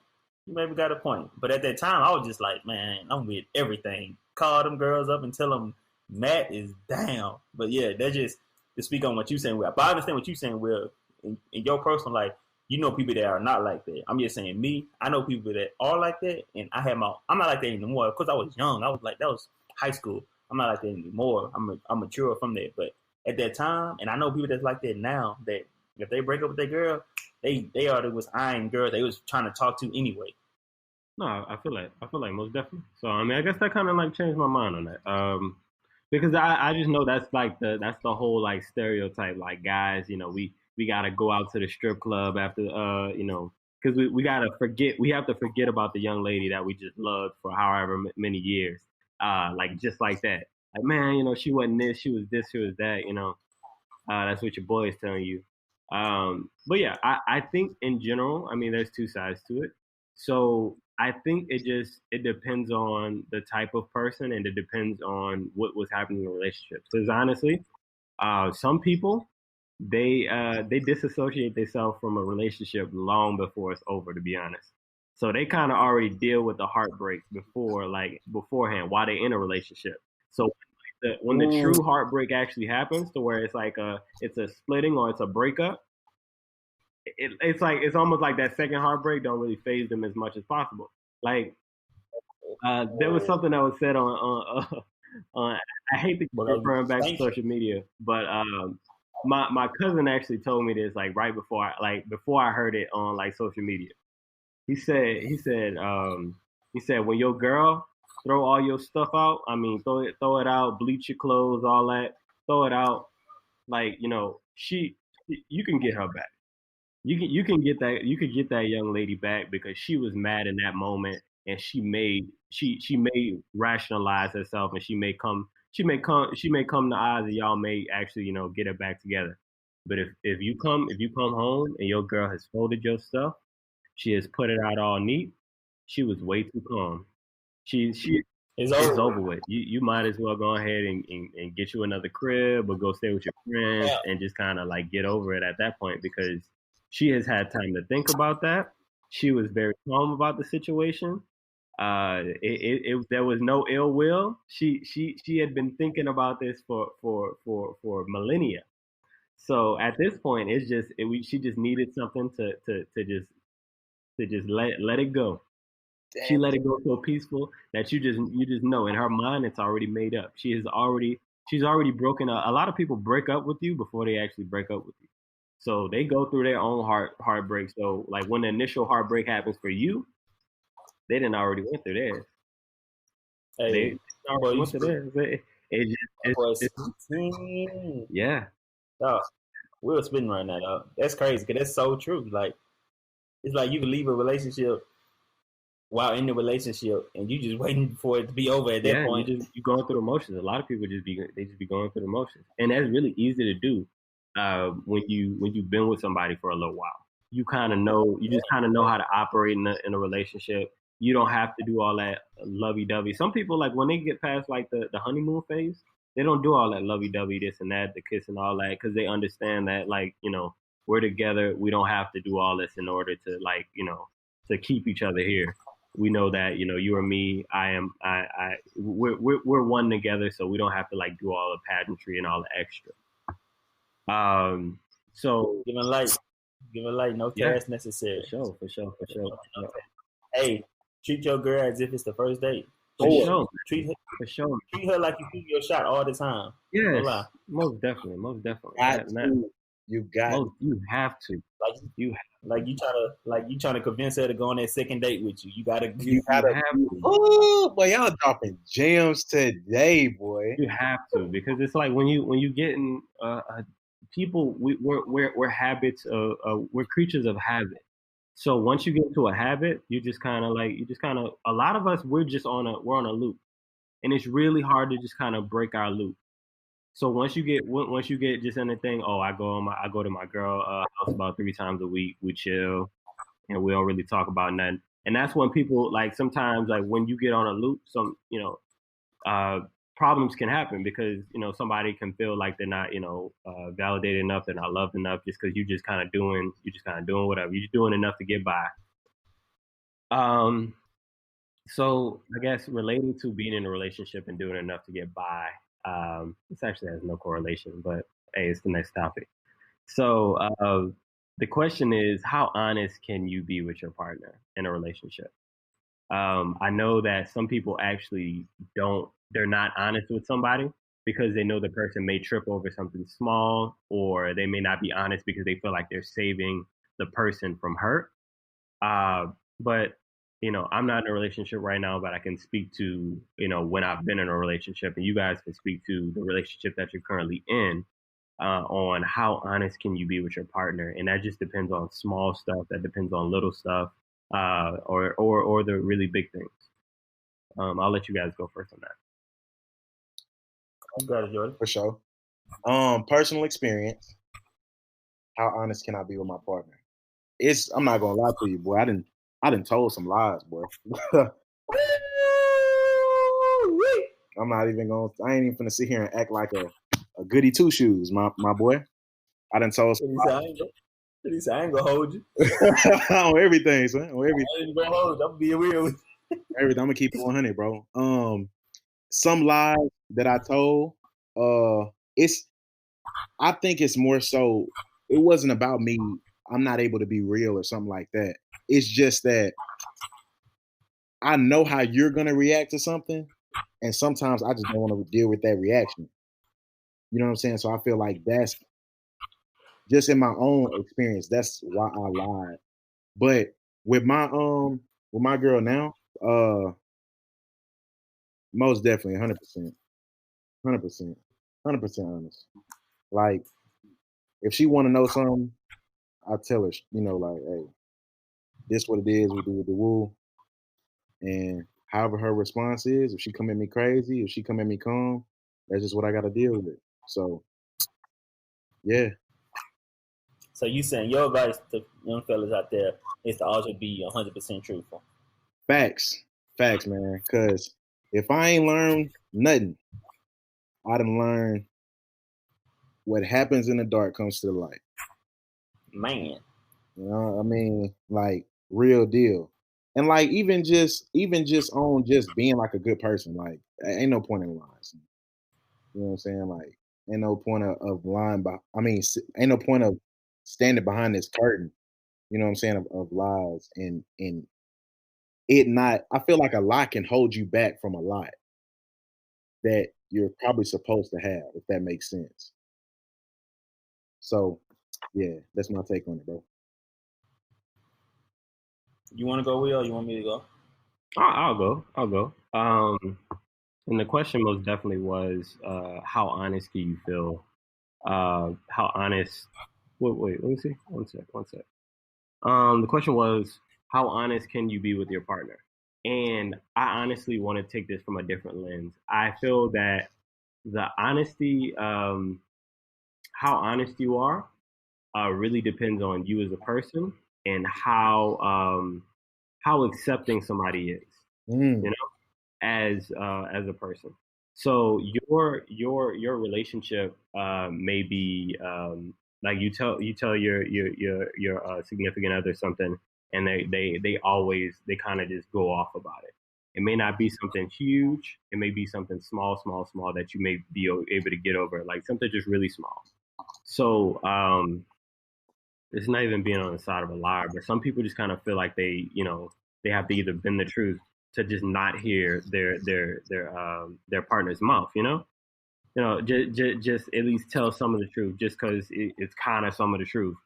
But at that time, I was just like, man, I'm with everything. Call them girls up and tell them Matt is down. But yeah, that's just to speak on what you're saying, Will. But I understand what you're saying, Will. In your personal life, you know people that are not like that. I'm just saying me. I know people that are like that, and I'm not like that anymore. Because I was young. I was like, that was high school. I'm not like that anymore. I'm mature from that. But at that time, and I know people that's like that now, that if they break up with their girl, they already was eyeing girls they was trying to talk to anyway. No, I feel like most definitely. So I mean, I guess that kind of like changed my mind on that. Because I just know that's the whole like stereotype. Like guys, we gotta go out to the strip club after because we have to forget about the young lady that we just loved for however many years. Like just like that. Like, man, she wasn't this, she was this, she was that. That's what your boy is telling you. But yeah, I think in general, I mean, there's two sides to it. So I think it depends on the type of person, and it depends on what was happening in the relationship. Because honestly, some people they disassociate themselves from a relationship long before it's over. To be honest, so they kind of already deal with the heartbreak beforehand while they're in a relationship. So when the true heartbreak actually happens, to where it's like it's a splitting or it's a breakup, it's almost like that second heartbreak don't really phase them as much as possible. Like there was something that was said on I hate to keep referring back to social media, but my cousin actually told me this like right before I heard it on like social media. He said when your girl throw all your stuff out, I mean throw it out, bleach your clothes, all that, throw it out, like you can get her back. You can get that young lady back, because she was mad in that moment, and she may rationalize herself, and she may come to eyes, and y'all may actually get it back together. But if you come home and your girl has folded your stuff, she has put it out all neat, she was way too calm. It's over with. You might as well go ahead and get you another crib, or go stay with your friends, and just kind of like get over it at that point, because she has had time to think about that. She was very calm about the situation. There was no ill will. She had been thinking about this for millennia. So at this point, she just needed something to just let it go. Damn. She let it go so peaceful that you just know in her mind it's already made up. She has already she's already broken up. A lot of people break up with you before they actually break up with you. So they go through their own heartbreak. So like when the initial heartbreak happens for you, they didn't already went through theirs. Hey, They already went through theirs. Yeah. Oh, we're spinning right now, dog. That's crazy, because that's so true. Like, it's like you can leave a relationship while in the relationship, and you just waiting for it to be over at that point. You going through the motions. A lot of people just be going through the motions, and that's really easy to do when you've been with somebody for a little while. You kind of know. You just kind of know how to operate in a relationship. You don't have to do all that lovey-dovey. Some people, like, when they get past like the honeymoon phase, they don't do all that lovey-dovey, this and that, the kiss and all that, because they understand that, like, we're together. We don't have to do all this in order to, like, to keep each other here. We know that, you or me, we're one together, so we don't have to, like, do all the pageantry and all the extra. So give a light, no cash necessary. For sure. Hey, treat your girl as if it's the first date. For sure. Treat her like you shoot your shot all the time. Yes, most definitely. You have to. Like you trying to convince her to go on that second date with you. You gotta. Oh boy, y'all dropping gems today, boy. You have to, because it's like when you get in people, we're habits of we're creatures of habit. So once you get into a habit, a lot of us, we're on a loop, and it's really hard to just kind of break our loop. So once you get just in the thing, I go to my girl house about 3 times a week. We chill, and we don't really talk about nothing. And that's when people, like, sometimes, like, when you get on a loop, some problems can happen, because somebody can feel like they're not validated enough, they're not loved enough, just because you're just kind of doing whatever, you're just doing enough to get by. So I guess relating to being in a relationship and doing enough to get by, this actually has no correlation, but hey, it's the next topic. So the question is, how honest can you be with your partner in a relationship? I know that some people actually they're not honest with somebody because they know the person may trip over something small, or they may not be honest because they feel like they're saving the person from hurt. But I'm not in a relationship right now, but I can speak to, when I've been in a relationship, and you guys can speak to the relationship that you're currently in, on how honest can you be with your partner. And that just depends on small stuff. That depends on little stuff, or the really big things. I'll let you guys go first on that. You got it, Jordy. For sure. Personal experience. How honest can I be with my partner? I'm not gonna lie to you, boy. I done told some lies, boy. I ain't even gonna sit here and act like a goody two shoes, my boy. I done told some lies. I ain't gonna hold you. On everything, son. On everything. I ain't gonna hold you. I'm being real with you. Everything. I'm gonna keep it 100, bro. Some lies that I told, I think it's more so, it wasn't about me, I'm not able to be real or something like that. It's just that I know how you're gonna react to something, and sometimes I just don't want to deal with that reaction. You know what I'm saying? So I feel like that's just in my own experience, that's why I lied. But with my girl now, most definitely 100%. 100%. 100% honest. Like, if she want to know something, I tell her, like, hey, this what it is, we do with the woo. And however her response is, if she come at me crazy, if she come at me calm, that's just what I got to deal with. So, yeah. So you saying your advice to young fellas out there is to also be 100% truthful? Facts, man. Because if I ain't learned nothing, I done learned what happens in the dark comes to the light. Man. I mean, like, real deal. And like, even just on just being like a good person, like, ain't no point in lies. You know what I'm saying? Like, ain't no point of lying. Ain't no point of standing behind this curtain. You know what I'm saying? Of lies and it not. I feel like a lie can hold you back from a lot that you're probably supposed to have, if that makes sense. So, yeah, that's my take on it, bro. You want to go, Will, or you want me to go? I'll go. And the question most definitely was, how honest do you feel? How honest? Wait, let me see. One sec. The question was, how honest can you be with your partner? And I honestly want to take this from a different lens. I feel that the honesty, how honest you are, really depends on you as a person and how accepting somebody is. You know, as a person. So your relationship may be like you tell your significant other something, and they always they kind of just go off about it. It may not be something huge. It may be something small that you may be able to get over, like something just really small. So it's not even being on the side of a liar, but some people just kind of feel like they have to either bend the truth to just not hear their partner's mouth, just at least tell some of the truth, just because it's kind of some of the truth.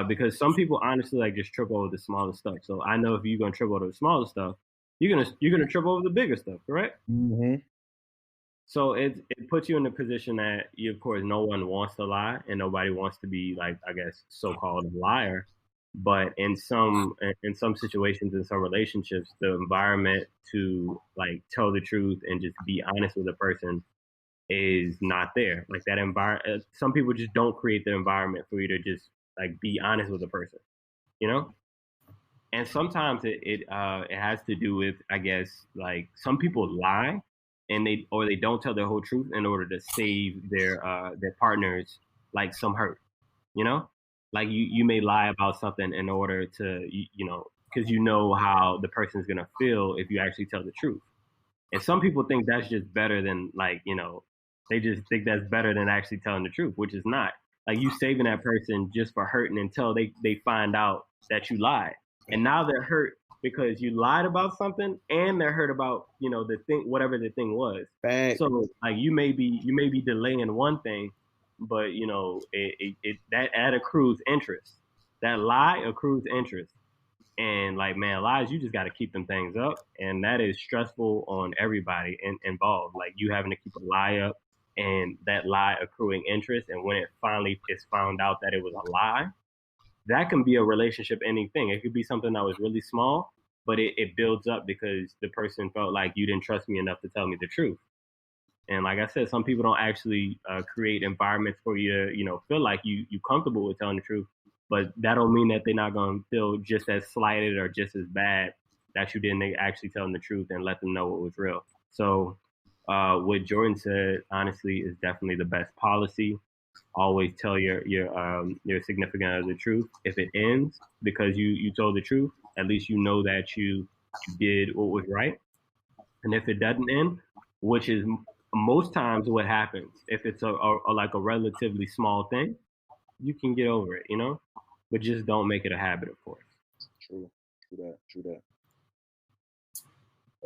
Because some people honestly like just trip over the smallest stuff. So I know if you're gonna trip over the smallest stuff, you're gonna trip over the bigger stuff, correct? Mm-hmm. So it puts you in a position that of course, no one wants to lie, and nobody wants to be like, I guess, so-called a liar. But in some situations, in some relationships, the environment to like tell the truth and just be honest with a person is not there. Like that environment, some people just don't create the environment for you to just like be honest with a person, you know. And sometimes it has to do with, I guess, like some people lie and they don't tell their whole truth in order to save their partners like some hurt, you know. Like you may lie about something in order to because you know how the person's gonna feel if you actually tell the truth. And some people think that's just better than they just think that's better than actually telling the truth, which is not. Like you saving that person just for hurting until they find out that you lied. And now they're hurt because you lied about something, and they're hurt about the thing, whatever the thing was. Fact. So like you may be delaying one thing, but that accrues interest. That lie accrues interest. And like, man, lies, you just got to keep them things up, and that is stressful on everybody involved. Like you having to keep a lie up, and that lie accruing interest, and when it finally is found out that it was a lie, that can be a relationship ending thing. It could be something that was really small, but it builds up because the person felt like you didn't trust me enough to tell me the truth. And like I said, some people don't actually create environments for you to, feel like you comfortable with telling the truth. But that don't mean that they're not going to feel just as slighted or just as bad that you didn't actually tell them the truth and let them know what was real. So what Jordan said, honestly, is definitely the best policy. Always tell your significant other the truth. If it ends because you told the truth, at least you know that you did what was right. And if it doesn't end, which is most times what happens, if it's a like a relatively small thing, you can get over it, but just don't make it a habit, of course. True that.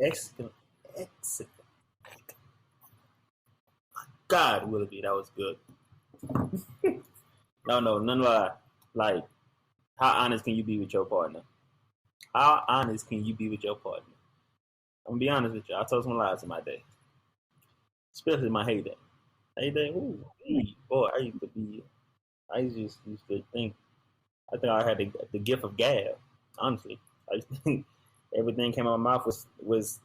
Excellent. God, Willoughby, that was good. No, none lie. Like, how honest can you be with your partner? How honest can you be with your partner? I'm gonna be honest with you. I told some lies in my day, especially my heyday. Ooh, boy, I used to think. I think I had the gift of gab. Honestly, I just think everything came out of my mouth was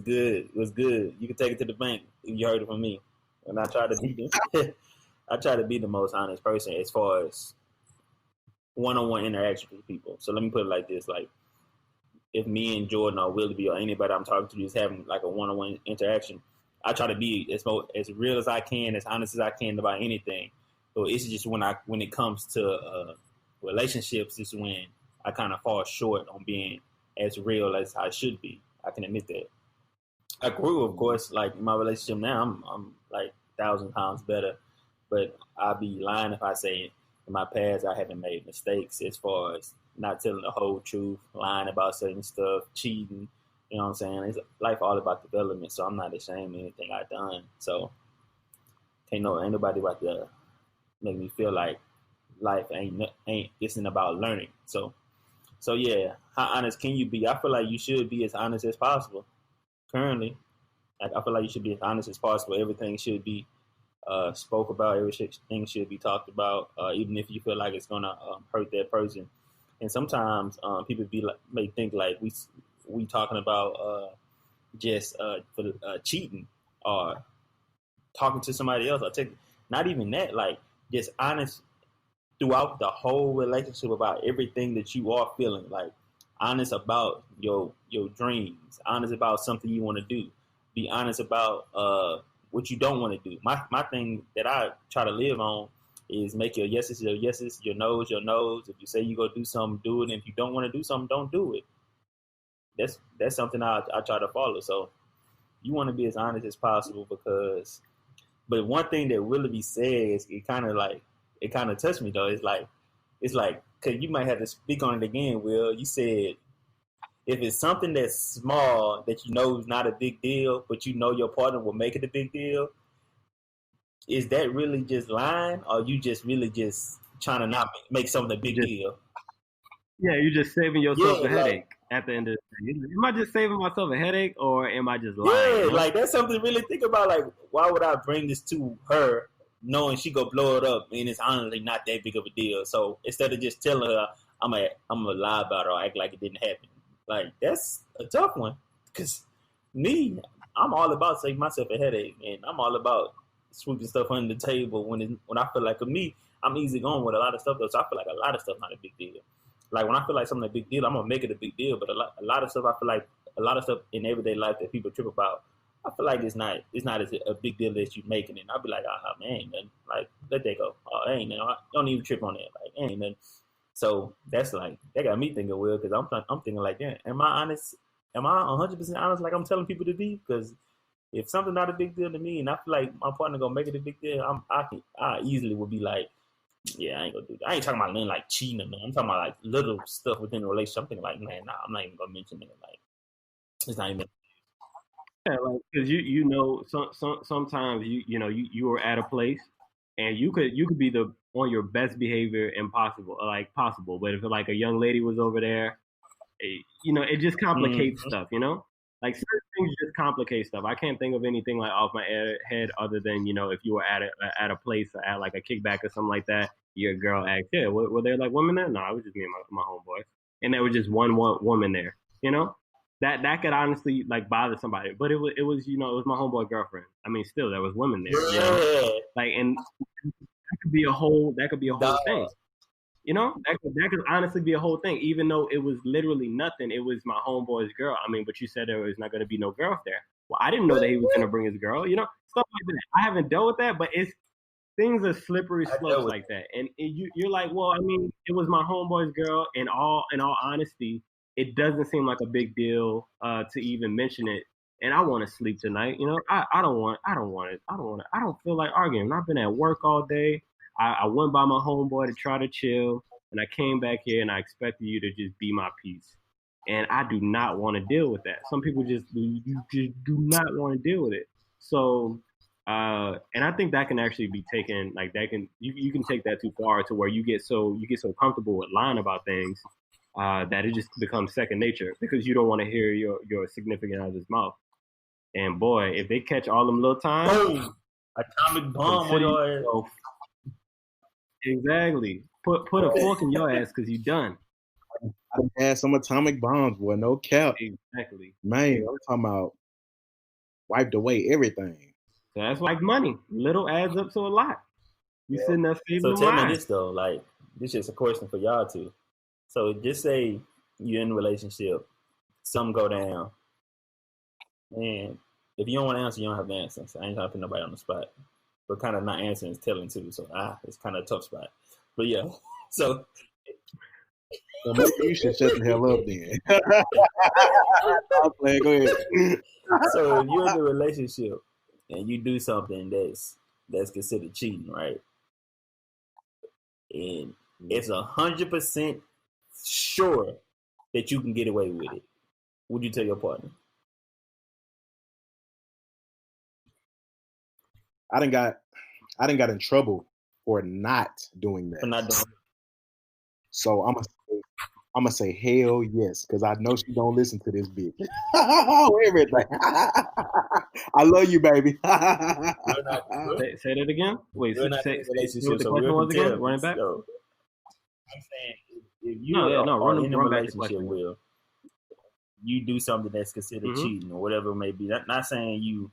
good. Was good. You could take it to the bank if you heard it from me. And I try to be the most honest person as far as one-on-one interaction with people. So let me put it like this: like, if me and Jordan or Willoughby or anybody I'm talking to is having like a one-on-one interaction, I try to be as real as I can, as honest as I can about anything. So it's just when it comes to relationships, is when I kind of fall short on being as real as I should be. I can admit that. I grew, of course, like in my relationship now, I'm like 1,000 pounds better, but I'd be lying if I say in my past I haven't made mistakes as far as not telling the whole truth, lying about certain stuff, cheating, You know what I'm saying? It's life all about development, so I'm not ashamed of anything I've done. So ain't nobody about to make me feel like life isn't about learning. So yeah, how honest can you be? I feel like you should be as honest as possible. Currently, like I feel like you should be as honest as possible. Everything should be spoke about. Everything should be talked about, even if you feel like it's gonna hurt that person. And sometimes people may think like we talking about just for cheating or talking to somebody else or not even that, like just honest throughout the whole relationship about everything that you are feeling, like honest about your dreams, honest about something you want to do, be honest about what you don't want to do. My thing that I try to live on is make your yeses, your no's, your no's. If you say you go do something, do it. And if you don't want to do something, don't do it. That's something I try to follow. So you want to be as honest as possible but one thing that Willoughby says, it kind of touched me though. It's like, cause you might have to speak on it again, Will. You said if it's something that's small that you know is not a big deal, but you know your partner will make it a big deal, is that really just lying, or you just really just trying to not make something a big deal? Yeah, you're just saving yourself a headache at the end of the day. Am I just saving myself a headache, or am I just lying? Yeah, like that's something to really think about. Like, why would I bring this to her knowing she go blow it up and it's honestly not that big of a deal? So instead of just telling her I'm gonna lie about it or act like it didn't happen, like that's a tough one. Because me, I'm all about saving myself a headache, and I'm all about sweeping stuff under the table when I feel like, for me, I'm easy going with a lot of stuff though. So I feel like a lot of stuff not a big deal. Like when I feel like something a big deal, I'm gonna make it a big deal. But a lot of stuff, I feel like a lot of stuff in everyday life that people trip about, I feel like it's not as a big deal as you making it. And I'll be like, man, ain't nothing. Like, let that go. Oh, ain't nothing. Don't even trip on that. Like, ain't nothing. So that's like, that got me thinking, Will, because I'm thinking like, yeah, am I honest? Am I 100% honest like I'm telling people to be? Because if something's not a big deal to me and I feel like my partner gonna make it a big deal, I easily would be like, yeah, I ain't gonna do that. I ain't talking about nothing like cheating or nothing. I'm talking about like little stuff within the relationship. I'm thinking like, man, nah, I'm not even gonna mention it. Like, it's not even. Yeah, like because you know sometimes you are at a place and you could be on your best behavior possible, but if like a young lady was over there, it just complicates stuff. Like certain things just complicate stuff. I can't think of anything like off my head other than if you were at a place or at like a kickback or something like that, your girl asked, yeah, were there like women there? No, I was just me and my homeboy, and there was just one woman there. That could honestly like bother somebody, but it was it was my homeboy girlfriend. I mean, still there was women there. Yeah. Like, and that could be a whole thing. That could honestly be a whole thing, even though it was literally nothing. It was my homeboy's girl. I mean, but you said there was not going to be no girls there. Well, I didn't know that he was going to bring his girl. Stuff like that. I haven't dealt with that, but things are slippery slopes like that. And you're like, well, I mean, it was my homeboy's girl. In all honesty, it doesn't seem like a big deal to even mention it. And I want to sleep tonight. I don't feel like arguing. I've been at work all day. I went by my homeboy to try to chill, and I came back here and I expected you to just be my peace. And I do not want to deal with that. Some people just do not want to deal with it. So, and I think that can actually be taken, like you can take that too far to where you get so comfortable with lying about things that it just becomes second nature because you don't want to hear your significant other's mouth. And boy, if they catch all them little times, boom, atomic bomb on your ass. Exactly. Put a fork in your ass because you done. I had some atomic bombs, boy. No cap. Exactly. Man, I'm talking about wiped away everything. So that's like money. Little adds up to a lot. You sitting there saving So tell me this though, like this is a question for y'all too. So just say you're in a relationship, something go down, and if you don't want to answer, you don't have to answer. So I ain't trying to put nobody on the spot. But kind of not answering is telling too. So it's kind of a tough spot. But yeah, so maybe you should shut the hell up then. I'm playing. Go ahead. So if you're in a relationship and you do something that's considered cheating, right? And it's 100% sure that you can get away with it. would you tell your partner? I didn't got in trouble for not doing that. For not doing. So I'm gonna say hell yes, because I know she don't listen to this bitch. Everything. I love you, baby. Say that again. Wait, say what the question was again. Run it back. So, I'm saying if you are in a relationship, Will, you do something that's considered cheating or whatever it may be. Not saying you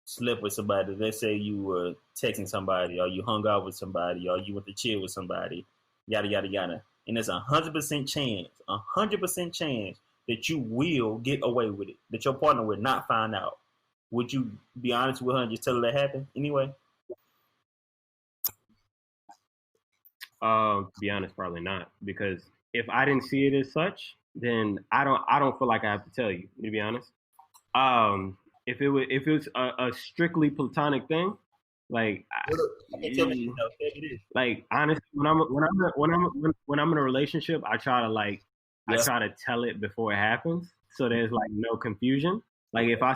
slept with somebody. Let's say you were texting somebody, or you hung out with somebody, or you went to chill with somebody, yada yada yada. And there's 100% chance that you will get away with it, that your partner will not find out. Would you be honest with her and just tell her that happened anyway? To be honest, probably not, because if I didn't see it as such, then I don't feel like I have to tell you. To be honest, if it was a strictly platonic thing, like like honestly, when I'm in a relationship, I try to tell it before it happens, so there's like no confusion. Like if I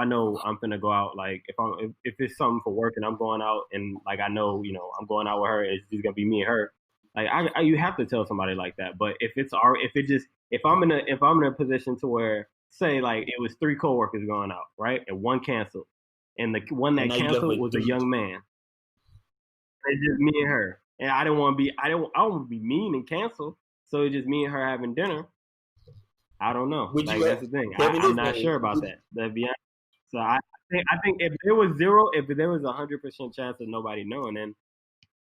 know I'm finna go out, like if it's something for work and I'm going out and like I know I'm going out with her, it's just gonna be me and her. Like you have to tell somebody like that. But if I'm in a position to where, say like it was 3 coworkers going out, right, and one canceled, and the one that canceled was a young man. It's just me and her, and I don't want to be mean and cancel. So it's just me and her having dinner. I don't know. That's the thing. I'm not sure about that. To be honest. So I think if there was 100% chance of nobody knowing, then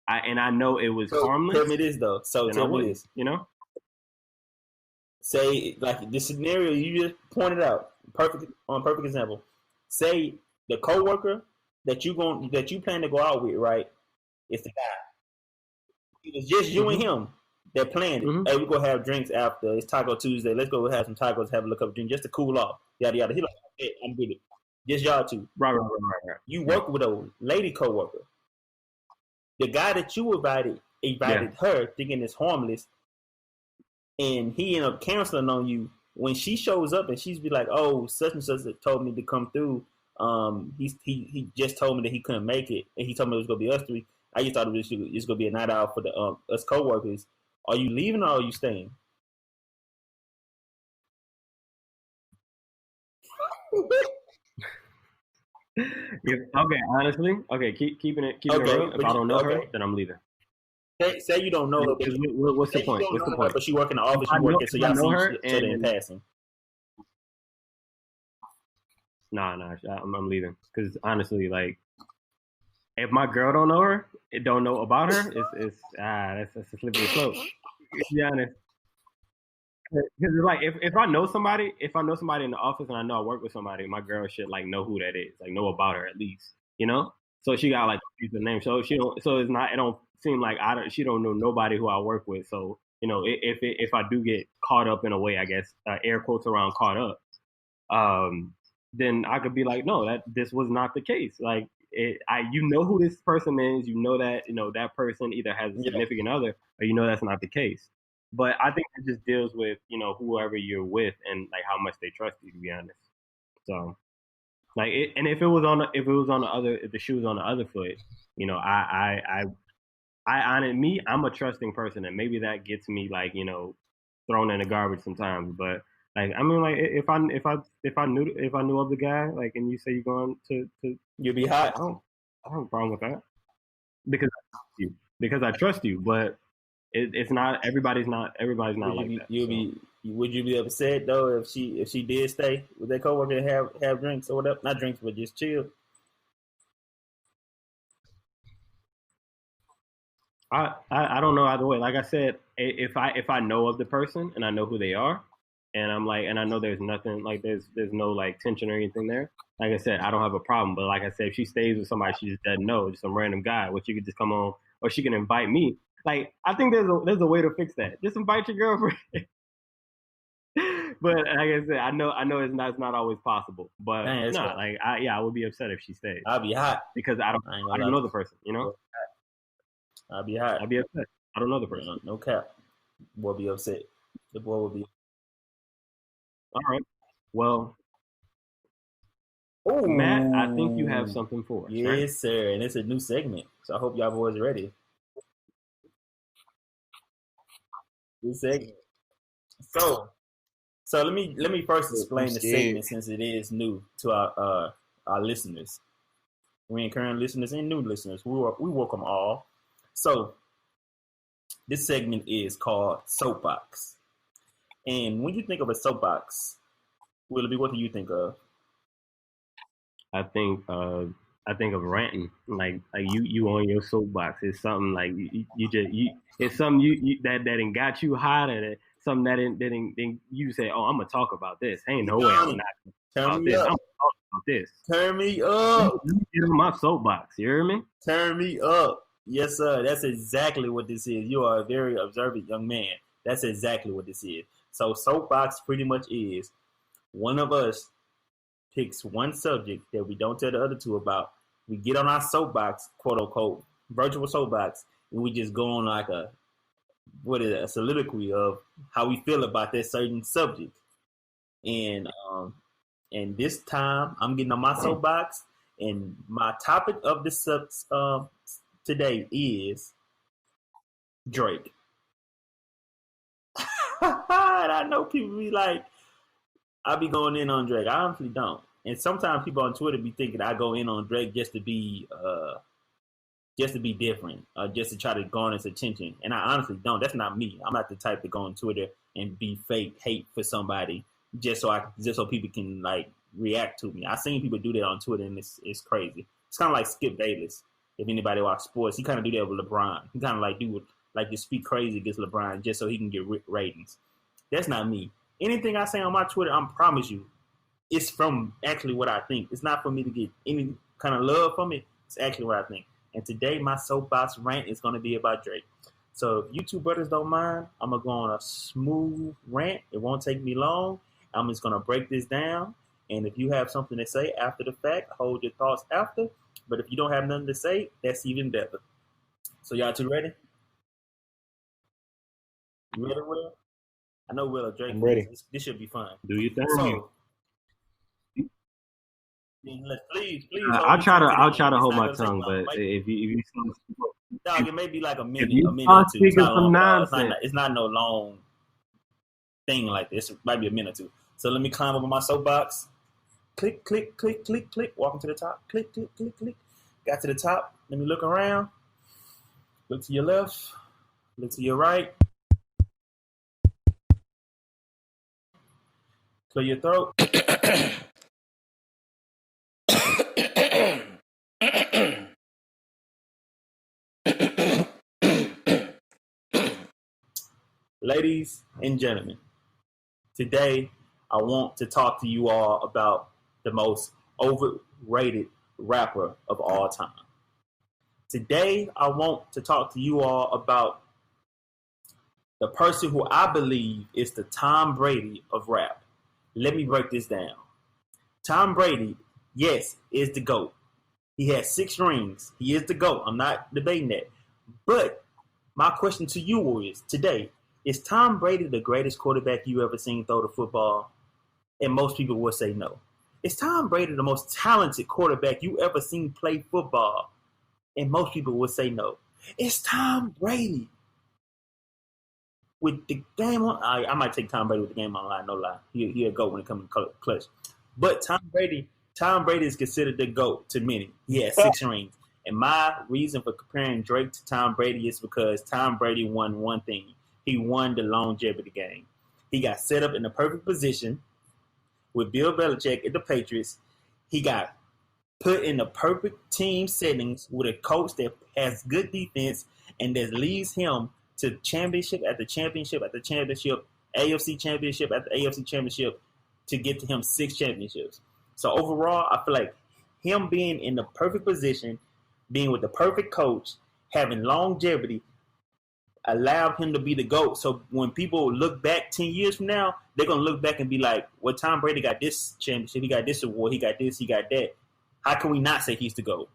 I know it was harmless. Tell me this though. So tell me this. Say like this scenario you just pointed out, perfect example. Say the coworker that you plan to go out with, right? It's the guy. It was just you and him that planned it. Hey, we go have drinks after. It's Taco Tuesday. Let's go have some tacos, have a look up drink just to cool off. Yada yada. He like, hey, I'm with it. Just y'all two. Right. You work with a lady coworker. The guy that you invited her thinking it's harmless, and he ended up canceling on you. When she shows up and she's be like, "Oh, such and such told me to come through. He just told me that he couldn't make it, and he told me it was gonna be us 3. I just thought it was gonna be a night out for the us coworkers. Are you leaving or are you staying?" Honestly, keeping it real. If I don't know her, then I'm leaving. Say you don't know her. What's the point? But she work in the office. You work it, so y'all see each other in passing. Nah, I'm leaving. Because honestly, like, if my girl don't know her, don't know about her, that's a slippery slope. To be honest. Because like if I know somebody in the office and I know I work with somebody, my girl should like know who that is, like know about her at least, So she got like the name, so she don't. So it's not. It don't seem like she don't know nobody who I work with. So if I do get caught up in a way, I guess air quotes around caught up, then I could be like, no, this was not the case. Like who this person is, that that person either has a significant other, or that's not the case. But I think it just deals with whoever you're with and like how much they trust you, to be honest. So like and if the shoe was on the other foot, I'm a trusting person, and maybe that gets me like thrown in the garbage sometimes. But like I mean, like if I knew of the guy, like, and you say you're going to you'll be hot. I don't have a problem with that because I trust you, but. It's not everybody's not like that. Would you be upset though if she did stay with their coworker and have drinks or whatever? Not drinks, but just chill. I don't know either way. Like I said, if I know of the person and I know who they are, and I'm like, and I know there's nothing like there's no like tension or anything there. Like I said, I don't have a problem. But like I said, if she stays with somebody she just doesn't know, just some random guy, which you could just come on, or she can invite me. Like, I think there's a way to fix that. Just invite your girlfriend. But like I said, I know it's not always possible. But I would be upset if she stayed. I'll be hot because I don't know the person. I'll be hot. I'll be upset. I don't know the person. No cap. Boy, be upset. The boy will be. All right. Well, Oh, Matt, I think you have something for us, right? yes, sir. And it's a new segment, so I hope y'all boys are ready. New segment. So, so let me first I'm explain the scared. segment since it is new to our listeners. We and current listeners and new listeners. We welcome all. So this segment is called Soapbox. And when you think of a soapbox, Willoughby, what do you think of? I think I think of ranting like you on your soapbox. It's something like you just you it's something that ain't got you hot and something that you say, oh, I'm gonna talk about this. Ain't no way I'm not Turn about me this. I'm up. gonna talk about this. Turn me Let me, up. let me get on my soapbox. You hear me? Turn me up. Yes, sir. That's exactly what this is. You are a very observant young man. That's exactly what this is. So soapbox pretty much is one of us picks one subject that we don't tell the other two about. We get on our soapbox, quote unquote, virtual soapbox, and we just go on like a soliloquy of how we feel about that certain subject. And and this time I'm getting on my soapbox, and my topic of this today is Drake. And I know people be like, I be going in on Drake. I honestly don't. And sometimes people on Twitter be thinking I go in on Drake just to be different, just to try to garner attention. And I honestly don't. That's not me. I'm not the type to go on Twitter and be fake hate for somebody just so people can like react to me. I've seen people do that on Twitter, and it's crazy. It's kind of like Skip Bayless. If anybody watch sports, he kind of do that with LeBron. He kind of like do like just speak crazy against LeBron just so he can get ratings. That's not me. Anything I say on my Twitter, I promise you, it's from actually what I think. It's not for me to get any kind of love from it. It's actually what I think. And today, my soapbox rant is going to be about Drake. So if you two brothers don't mind, I'm going to go on a smooth rant. It won't take me long. I'm just going to break this down. And if you have something to say after the fact, hold your thoughts after. But if you don't have nothing to say, that's even better. So y'all two ready? You ready, Will? I know Will or Drake. I'm ready. This should be fun. Do you think? So, please, I'll try to hold my tongue, but if you dog, it may be like a if minute, you a minute start or two. It's speaking not some long at all. nonsense, It's not no long thing like this. It might be a minute or two. So let me climb over my soapbox. Click, click, click, click, click. Walking to the top. Click, click, click, click. Got to the top. Let me look around. Look to your left. Look to your right. Clear your throat. Ladies and gentlemen, today I want to talk to you all about the most overrated rapper of all time. Today I want to talk to you all about the person who I believe is the Tom Brady of rap. Let me break this down. Tom Brady, yes, is the GOAT. He has 6 rings. He is the GOAT. I'm not debating that. But my question to you is today, is Tom Brady the greatest quarterback you ever seen throw the football? And most people will say no. Is Tom Brady the most talented quarterback you ever seen play football? And most people will say no. It's Tom Brady with the game on. I might take Tom Brady with the game online, no lie. He'll go when it comes to clutch. But Tom Brady is considered the GOAT to many. He has 6 rings. And my reason for comparing Drake to Tom Brady is because Tom Brady won one thing. He won the longevity game. He got set up in the perfect position with Bill Belichick at the Patriots. He got put in the perfect team settings with a coach that has good defense and that leads him to championship after championship after championship, AFC championship after AFC championship to get to him 6 championships. So overall, I feel like him being in the perfect position, being with the perfect coach, having longevity, allowed him to be the GOAT. So when people look back 10 years from now, they're going to look back and be like, well, Tom Brady got this championship, he got this award, he got this, he got that. How can we not say he's the GOAT?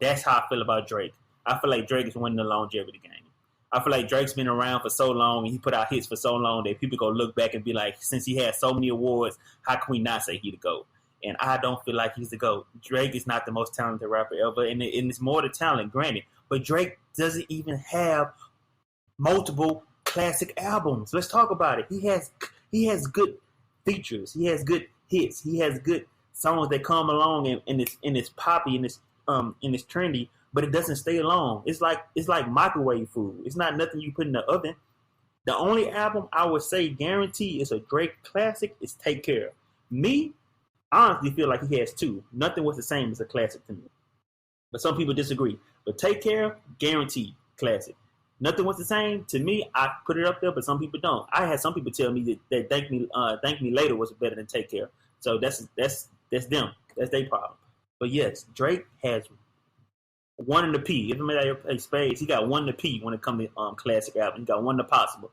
That's how I feel about Drake. I feel like Drake is winning the longevity game. I feel like Drake's been around for so long and he put out hits for so long that people go look back and be like, since he had so many awards, how can we not say he the GOAT? And I don't feel like he's the GOAT. Drake is not the most talented rapper ever, and it's more the talent, granted. But Drake doesn't even have multiple classic albums. Let's talk about it. He has good features. He has good hits. He has good songs that come along and it's poppy and it's trendy, but it doesn't stay long. It's like microwave food. It's not nothing you put in the oven. The only album I would say guarantee is a Drake classic is Take Care. Me, I honestly feel like he has two. Nothing was the same as a classic to me. But some people disagree. But Take Care, guaranteed classic. Nothing was the same to me. I put it up there, but some people don't. I had some people tell me that Thank Me Later was better than Take Care. So that's them. That's their problem. But yes, Drake has one in the P. If somebody plays spades, he got one in the P when it comes to classic album. He got one in the possible.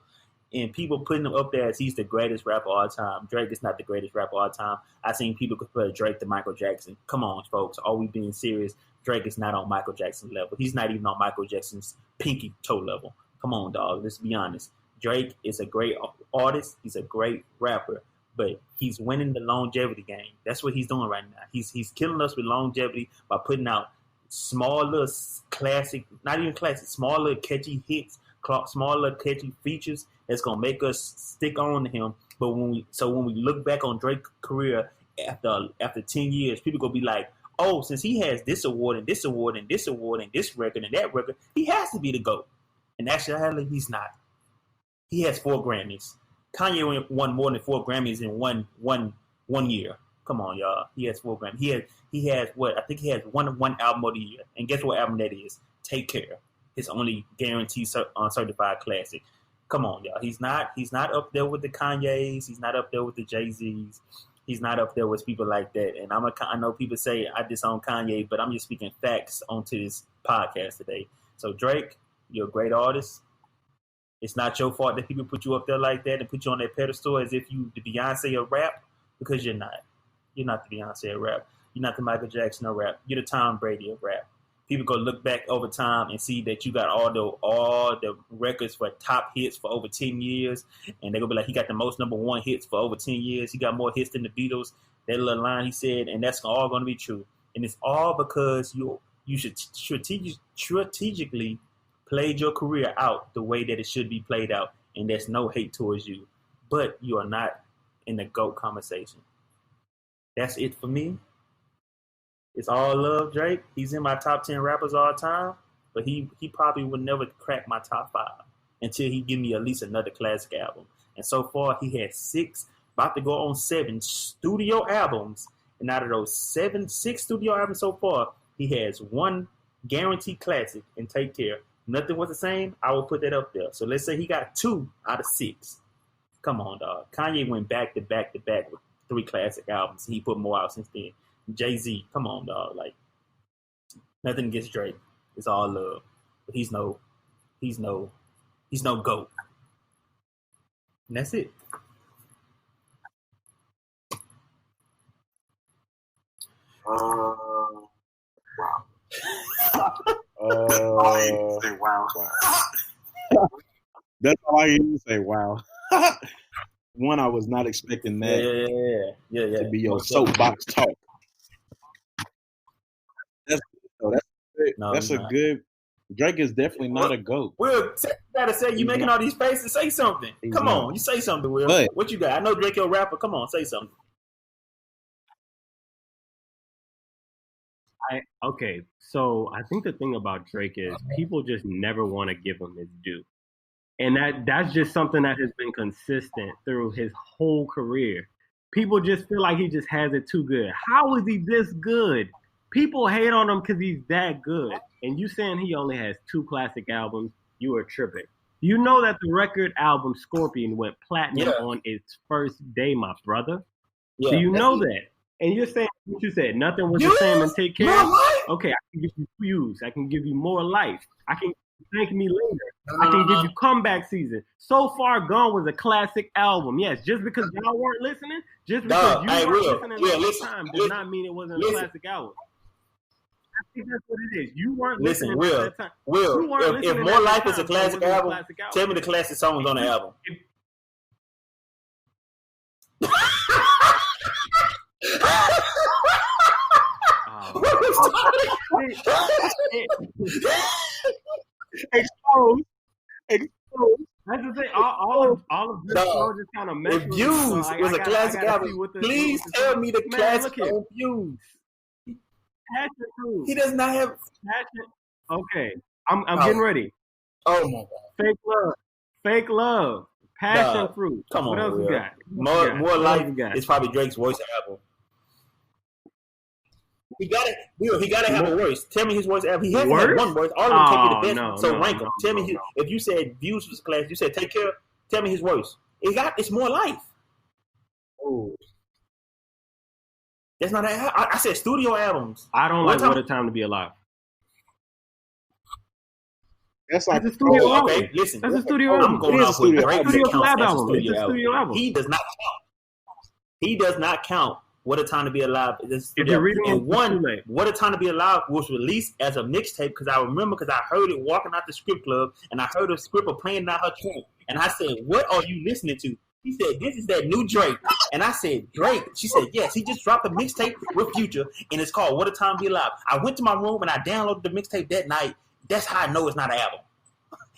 And people putting him up there as he's the greatest rapper all time. Drake is not the greatest rapper all time. I've seen people compare Drake to Michael Jackson. Come on, folks. Are we being serious? Drake is not on Michael Jackson's level. He's not even on Michael Jackson's pinky toe level. Come on, dog. Let's be honest. Drake is a great artist. He's a great rapper. But he's winning the longevity game. That's what he's doing right now. He's killing us with longevity by putting out small little classic, not even classic, small little catchy hits, small little catchy features that's gonna make us stick on to him. But when we look back on Drake's career after 10 years, people gonna be like, oh, since he has this award and this award and this award and this record and that record, he has to be the GOAT. And actually, he's not. He has 4 Grammys. Kanye won more than 4 Grammys in one year. Come on, y'all. He has 4 Grammys. He has what? I think he has one album of the year. And guess what album that is? Take Care. His only guaranteed certified classic. Come on, y'all. He's not up there with the Kanyes. He's not up there with the Jay-Z's. He's not up there with people like that. And I know people say I disown Kanye, but I'm just speaking facts onto this podcast today. So Drake, you're a great artist. It's not your fault that people put you up there like that and put you on that pedestal as if you the Beyonce of rap, because you're not. You're not the Beyonce of rap. You're not the Michael Jackson of rap. You're the Tom Brady of rap. People go look back over time and see that you got all the records for top hits for over 10 years. And they're going to be like, he got the most number 1 hits for over 10 years. He got more hits than the Beatles. That little line he said, and that's all going to be true. And it's all because you should strategically played your career out the way that it should be played out. And there's no hate towards you. But you are not in the GOAT conversation. That's it for me. It's all love, Drake. He's in my top 10 rappers all time, but he probably would never crack my top 5 until he give me at least another classic album. And so far, he had 6, about to go on 7 studio albums. And out of those 6 studio albums so far, he has 1 guaranteed classic and Take Care. Nothing was the same. I will put that up there. So let's say he got 2 out of 6. Come on, dog. Kanye went back to back to back with 3 classic albums. He put more out since then. Jay-Z, come on, dog. Like, nothing against Drake. It's all love. But he's no GOAT. And that's it. Wow. Say wow. That's all I can say. Wow. One, I was not expecting that to be your soapbox talk. That's a good. Drake is definitely not a GOAT. Will, gotta say you making all these faces. Say something. Come on, you say something, Will. But, what you got? I know Drake, your rapper. Come on, say something. Okay, so I think the thing about Drake is people just never want to give him his due. And that's just something that has been consistent through his whole career. People just feel like he just has it too good. How is he this good? People hate on him because he's that good. And you saying he only has 2 classic albums, you are tripping. You know that the record album Scorpion went platinum on its first day, my brother. Yeah, so you know that. And you're saying what you said, nothing was the same and Take Care. Okay, I can give you views. I can give you more life. I can Thank Me Later. I can give you Comeback Season. So Far Gone was a classic album. Yes, just because y'all weren't listening, just because you weren't listening at the time, does not mean it wasn't a classic album. think that's what it is. You weren't Listen, listening Will. at that time. Will, You weren't if listening More at Life that is a time, so it classic wasn't a album, classic album. tell me the classic songs on the album. Exposed. That's the thing. All of this just kind of messed If with me. Views So was a classic album, please tell me the classic on Views. Passion Fruit. He does not have Passion. Okay, I'm getting ready. Oh my God. Fake love, Passion Fruit. Come on, what else Will. we got? More Life is probably Drake's worst album. He gotta have a worse. Tell me his worst album. He hasn't had one worst. All of them can't be the best. Rank them. Tell me if you said Views was a class, you said Take Care. Tell me his worst. It's More Life. Oh. That's not. I said studio albums. I don't like What a Time to Be Alive. That's like a studio album. Okay, listen. That's a studio album. I'm going off with Drake. It's a studio album. He does not count. He does not count. What a Time to Be Alive. What a Time to Be Alive was released as a mixtape because I heard it walking out the script club and I heard a scripper playing out her trunk. And I said, "What are you listening to?" He said, "This is that new Drake." And I said, "Drake?" She said, "Yes, he just dropped a mixtape with Future and it's called What a Time to Be Alive." I went to my room and I downloaded the mixtape that night. That's how I know it's not an album.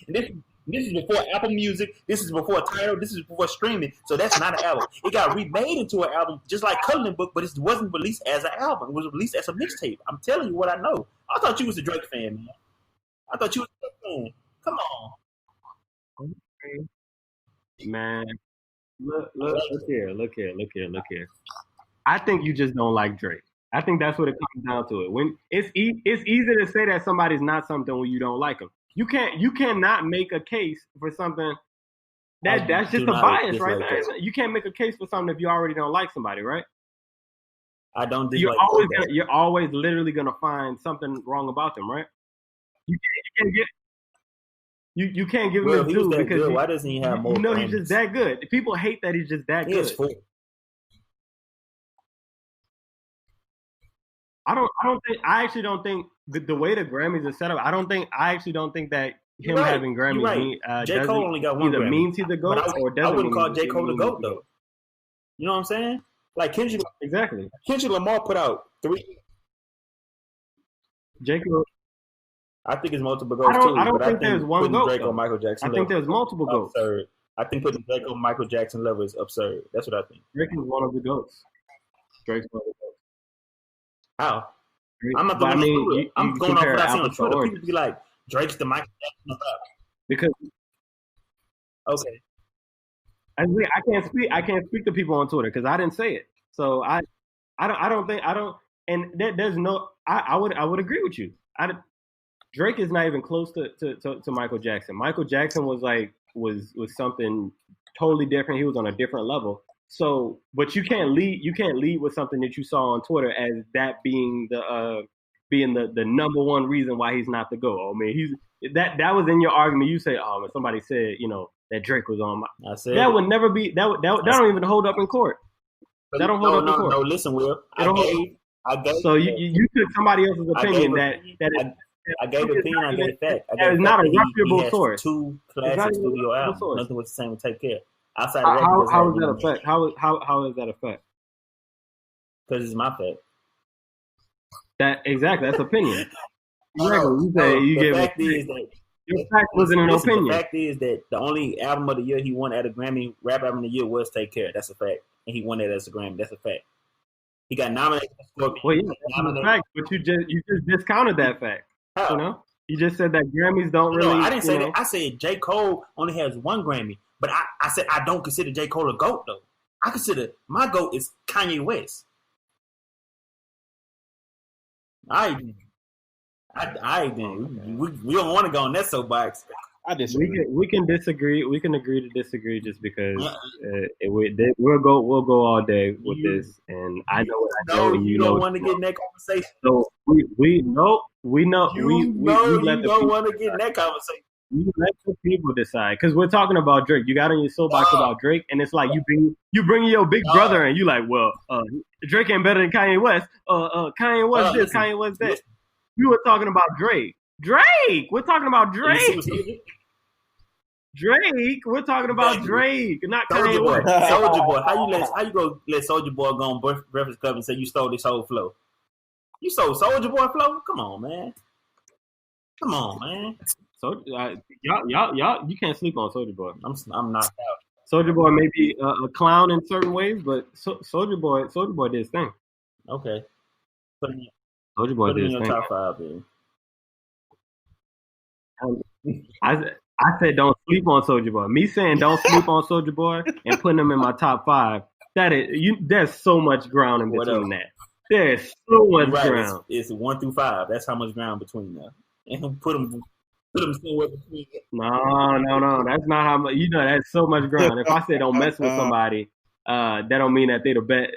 And this is before Apple Music. This is before Tidal. This is before streaming. So that's not an album. It got remade into an album just like Coloring Book, but it wasn't released as an album. It was released as a mixtape. I'm telling you what I know. I thought you was a Drake fan, man. I thought you was a Drake fan. Come on. Man, look here. I think you just don't like Drake. I think that's what it comes down to. It when it's easy to say that somebody's not something when you don't like them. You cannot make a case for something that's just a bias, right there. You can't make a case for something if you already don't like somebody, right? I don't. You're always literally gonna find something wrong about them, right? You can't give him his due because why doesn't he have more? You know he's just that good. People hate that he's just that good. I actually don't think the way the Grammys are set up. I actually don't think that him having Grammys. J. Cole only got one either Grammy. means he's the GOAT or doesn't. I wouldn't call J. Cole the GOAT though. You know what I'm saying? Like Kendrick. Exactly. Kendrick Lamar put out 3. J. Cole. I think it's multiple GOATs too. I don't think there's one GOAT. Drake or Michael Jackson. I think there's multiple GOATs. Absurd. I think putting Drake on Michael Jackson level is absurd. That's what I think. Drake is one of the GOATs. Drake's one of the GOATs. How? I'm not going to I'm going off what I see on Twitter. People be like, Drake's the Michael Jackson of rap. Because okay. I can't speak to people on Twitter because I didn't say it. So I would agree with you. Drake is not even close to Michael Jackson. Michael Jackson was something totally different. He was on a different level. So, but you can't lead with something that you saw on Twitter as that being the number one reason why he's not the GOAT. I mean, that was in your argument. You say, oh, when somebody said, that Drake was on my, that would never be that don't even hold up in court. That don't hold up in court. No, listen, Will. I gave. So you took somebody else's opinion I gave opinion. I gave fact. That is not a reputable source. 2 classic studio albums. Nothing was the same with Take Care. Outside of how is that a fact? How is that a fact? Because it's my fact. That's opinion. Your fact wasn't an opinion. The fact is that the only album of the year he won at a Grammy, rap album of the year, was Take Care. That's a fact, and he won that as a Grammy. That's a fact. He got nominated for Scorpion. Well, yeah, that's a fact, but you just discounted that fact. How? You just said that Grammys don't really. No, I didn't say that. I said J. Cole only has 1 Grammy. But I said I don't consider J. Cole a GOAT, though. I consider my GOAT is Kanye West. I we don't want to go on that soapbox. I disagree. We can disagree. We can agree to disagree just because we'll go all day with this, and I know what I know, and you don't want to get in that conversation. So we know you don't want to get in that conversation. You let the people decide, because we're talking about Drake. You got on your soapbox about Drake, and it's like you bring your big brother, and you like, well, Drake ain't better than Kanye West. Kanye West this, Kanye West that. We were talking about Drake. We're talking about Drake. Drake, we're talking about Drake, not Soulja Boy. Kanye. Soulja Boy. How you go let Soulja Boy go on Breakfast Club and say you stole this whole flow? You stole Soulja Boy flow? Come on, man. So y'all, you can't sleep on Soulja Boy. I'm knocked out. Soulja Boy may be a clown in certain ways, but Soulja Boy did his thing. Okay. Soulja Boy did his your thing. top 5, man. I said don't sleep on Soulja Boy. Me saying don't sleep on Soulja Boy and putting him in my top 5. There's so much ground in between that. There's so much ground. It's 1 through 5. That's how much ground between them. And put them somewhere between. No. That's not how much. That's so much ground. If I say don't mess with somebody, that don't mean that they the best.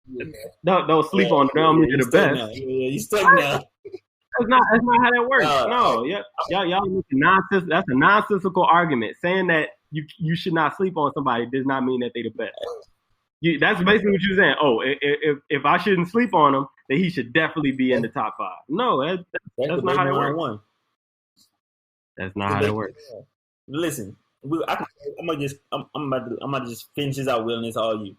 Yeah. Don't sleep on them. Don't mean they're the best. You stuck now. That's not how that works. No, y'all nonsense. That's a nonsensical argument. Saying that you should not sleep on somebody does not mean that they the best. That's basically what you're saying. Oh, if I shouldn't sleep on him, then he should definitely be in the top 5. No, that's not how that works. That's not how that works. Listen, I'm about to just finish this out, Will, and it's all you.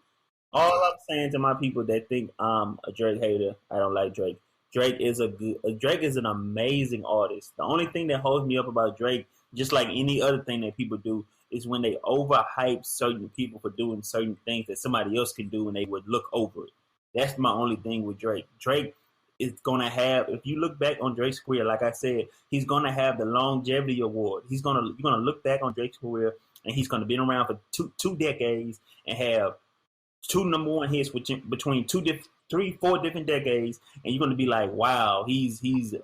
All I'm saying to my people that think I'm a Drake hater, I don't like Drake. Drake is an amazing artist. The only thing that holds me up about Drake, just like any other thing that people do, is when they overhype certain people for doing certain things that somebody else can do and they would look over it. That's my only thing with Drake. Drake is going to have, if you look back on Drake's career, like I said, he's going to have the longevity award. You're going to look back on Drake's career and he's going to be around for two decades and have 2 number 1 hits between 4 different decades, and you're going to be like, wow, he's the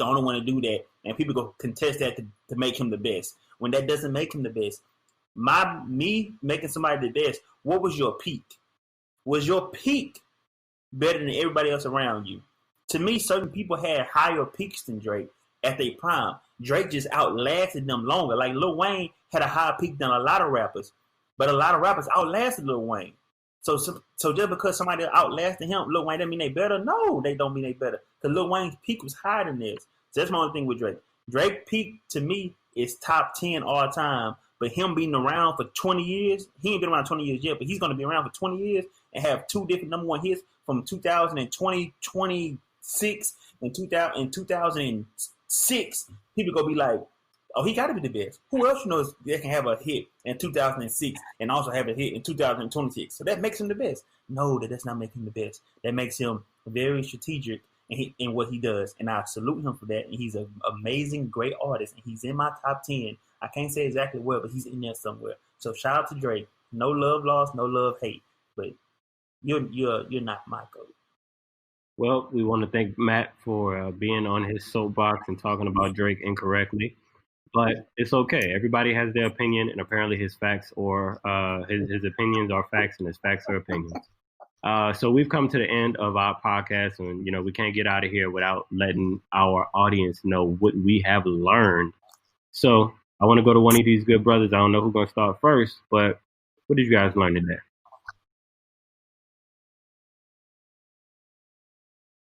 only one to do that, and people go contest that to make him the best. When that doesn't make him the best, me making somebody the best, what was your peak? Was your peak better than everybody else around you? To me, certain people had higher peaks than Drake at their prime. Drake just outlasted them longer. Like Lil Wayne had a higher peak than a lot of rappers, but a lot of rappers outlasted Lil Wayne. So just because somebody outlasted him, Lil Wayne, that mean they better? No, they don't mean they better. Because Lil Wayne's peak was higher than this. So that's my only thing with Drake. Drake peak, to me, is top 10 all time. But him being around for 20 years, he ain't been around 20 years yet, but he's going to be around for 20 years and have 2 different number 1 hits from 2020, 26, and 2006. People going to be like, oh, he got to be the best. Who else knows that can have a hit in 2006 and also have a hit in 2026? So that makes him the best. No, that does not make him the best. That makes him very strategic in what he does. And I salute him for that. And he's an amazing, great artist. And he's in my top 10. I can't say exactly where, but he's in there somewhere. So shout out to Drake. No love lost, no love hate. But you're not my GOAT. Well, we want to thank Matt for being on his soapbox and talking about Drake incorrectly. But it's okay. Everybody has their opinion, and apparently his facts or his opinions are facts, and his facts are opinions. So we've come to the end of our podcast, and we can't get out of here without letting our audience know what we have learned. So I want to go to one of these good brothers. I don't know who's going to start first, but what did you guys learn today?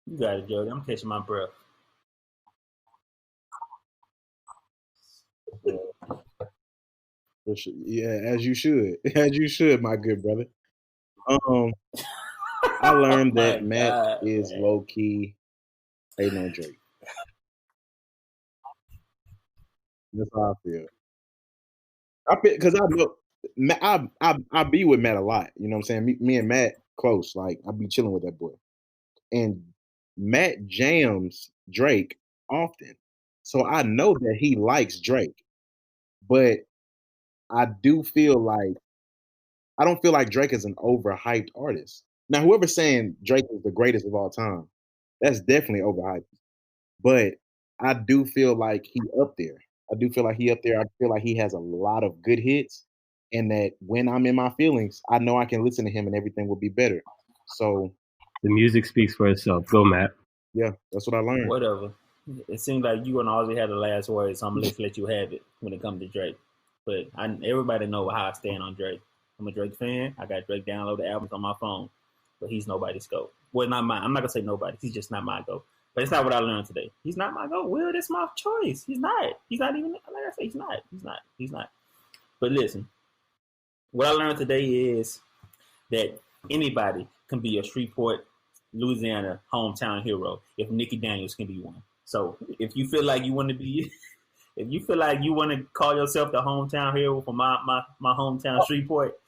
You got it, Jody. I'm catching my breath. Yeah, as you should, my good brother. I learned that Matt is low key hating on Drake. That's how I feel. Because I know I be with Matt a lot. You know what I'm saying? Me and Matt close. Like I be chilling with that boy, and Matt jams Drake often, so I know that he likes Drake. But I don't feel like Drake is an overhyped artist. Now, whoever's saying Drake is the greatest of all time, that's definitely overhyped. But I do feel like he up there. I feel like he has a lot of good hits, and that when I'm in my feelings, I know I can listen to him and everything will be better. So the music speaks for itself. Go, Matt. Yeah, that's what I learned. Whatever. It seems like you and Ozzy had the last word, so I'm gonna let you have it when it comes to Drake. But everybody know how I stand on Drake. I'm a Drake fan. I got Drake download the albums on my phone, but he's nobody's GOAT. Well, not mine. I'm not gonna say nobody. He's just not my GOAT. But it's not what I learned today. He's not my goal. Will, that's my choice. He's not. He's not even, like I said, he's not. But listen, what I learned today is that anybody can be a Shreveport, Louisiana hometown hero if Nikki Daniels can be one. So if you feel like you want to be, if you feel like you want to call yourself the hometown hero for my hometown Shreveport,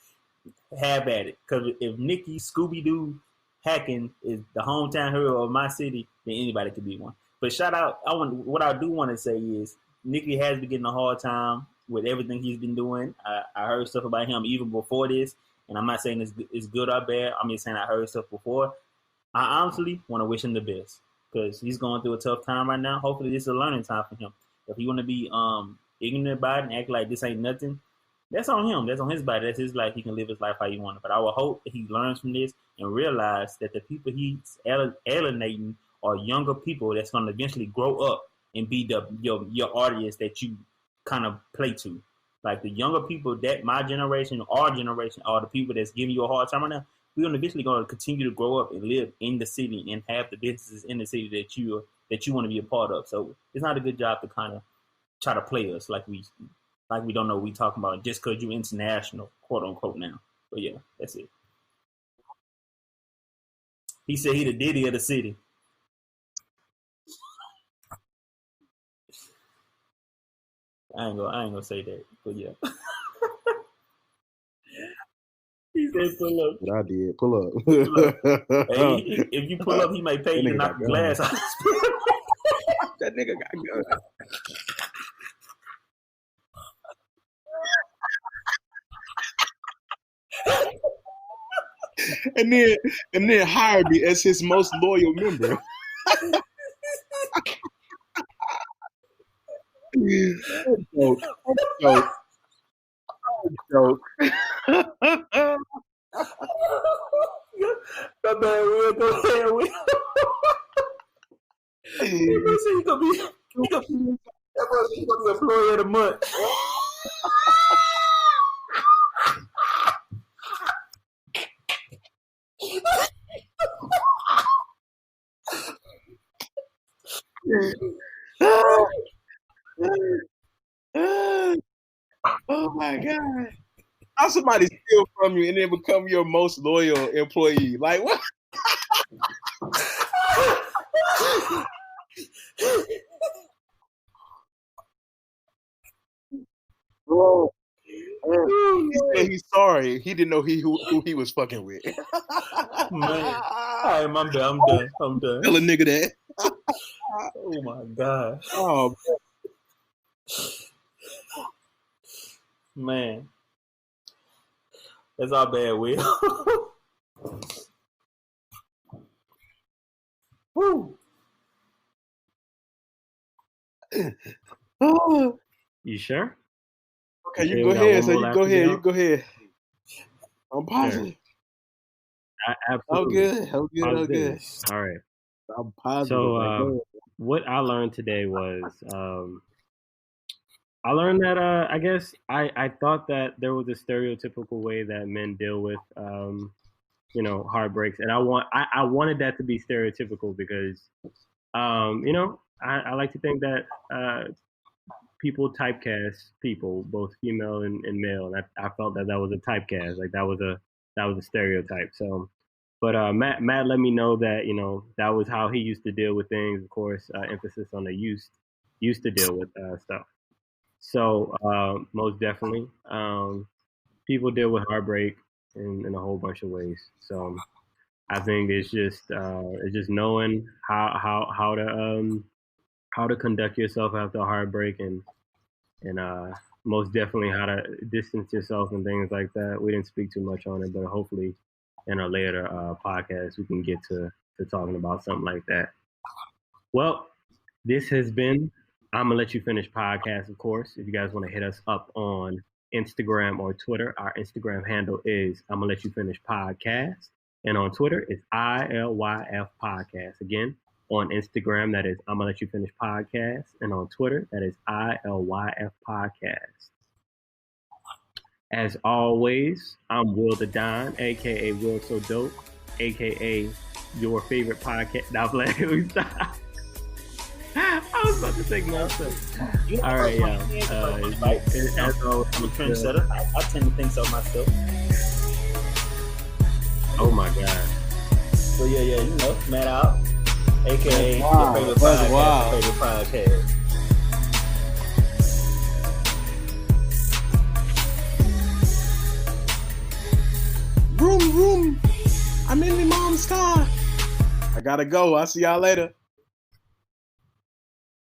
have at it. Because if Nikki Scooby-Doo Hacking is the hometown hero of my city, then anybody could be one. But shout out, what I do want to say is Nikki has been getting a hard time with everything he's been doing. I heard stuff about him even before this, and I'm not saying it's good or bad. I'm just saying I heard stuff before. I honestly want to wish him the best because he's going through a tough time right now. Hopefully this is a learning time for him. If he want to be ignorant about it and act like this ain't nothing, that's on him. That's on his body. That's his life. He can live his life how he wants. But I will hope that he learns from this and realize that the people he's alienating are younger people that's going to eventually grow up and be your audience that you kind of play to. Like the younger people that my generation, our generation, are the people that's giving you a hard time right now. We're eventually going to continue to grow up and live in the city and have the businesses in the city that you want to be a part of. So it's not a good job to kind of try to play us like we don't know what we talking about just because you're international, quote unquote now. But yeah, that's it. He said he the Diddy of the city. I ain't gonna say that, but yeah. He said pull up. But I did pull up. Hey, if you pull up, he might pay you to knock the glass out. That nigga got good. and then hired me as his most loyal member. Joke. That man will go ahead with. He gonna be employee of the month. Oh my God. How somebody steal from you and then become your most loyal employee? Like what? Oh, he said he's sorry. He didn't know who he was fucking with. Man. All right, I'm done. Tell a nigga that. Oh my God. Oh man. That's our bad, Will. Woo. You sure? Okay, you go ahead. So you go ahead. I'm positive. Absolutely. I'm good. All right. I'm positive. So what I learned today was I learned that I guess I thought that there was a stereotypical way that men deal with heartbreaks, and I wanted that to be stereotypical because I like to think that people typecast people, both female and male, and I felt that was a typecast, like that was a stereotype. So, but Matt let me know that that was how he used to deal with things. Of course, emphasis on the used to deal with stuff. So most definitely, people deal with heartbreak in a whole bunch of ways. So I think it's just knowing how to conduct yourself after a heartbreak and most definitely how to distance yourself and things like that. We didn't speak too much on it, but hopefully in a later podcast we can get to talking about something like that. Well, this has been I'm gonna let you finish podcast, of course. If you guys want to hit us up on Instagram or Twitter, our Instagram handle is I'm gonna let you finish podcast, and on Twitter it's ILYF podcast. Again, on Instagram that is I'm gonna let you finish podcast, and on Twitter that is ILYF podcast. As always, I'm Will the Don, aka Will So Dope, aka your favorite podcast. Now, stop. I was about to take myself. You know, All right, y'all. As always, I'm a trendsetter. I tend to think so myself. Oh my god. So yeah, you know, Matt out, aka Wow, your favorite that's podcast. wild. Your favorite podcast. Vroom, vroom. I'm in my mom's car. I gotta go. I'll see y'all later.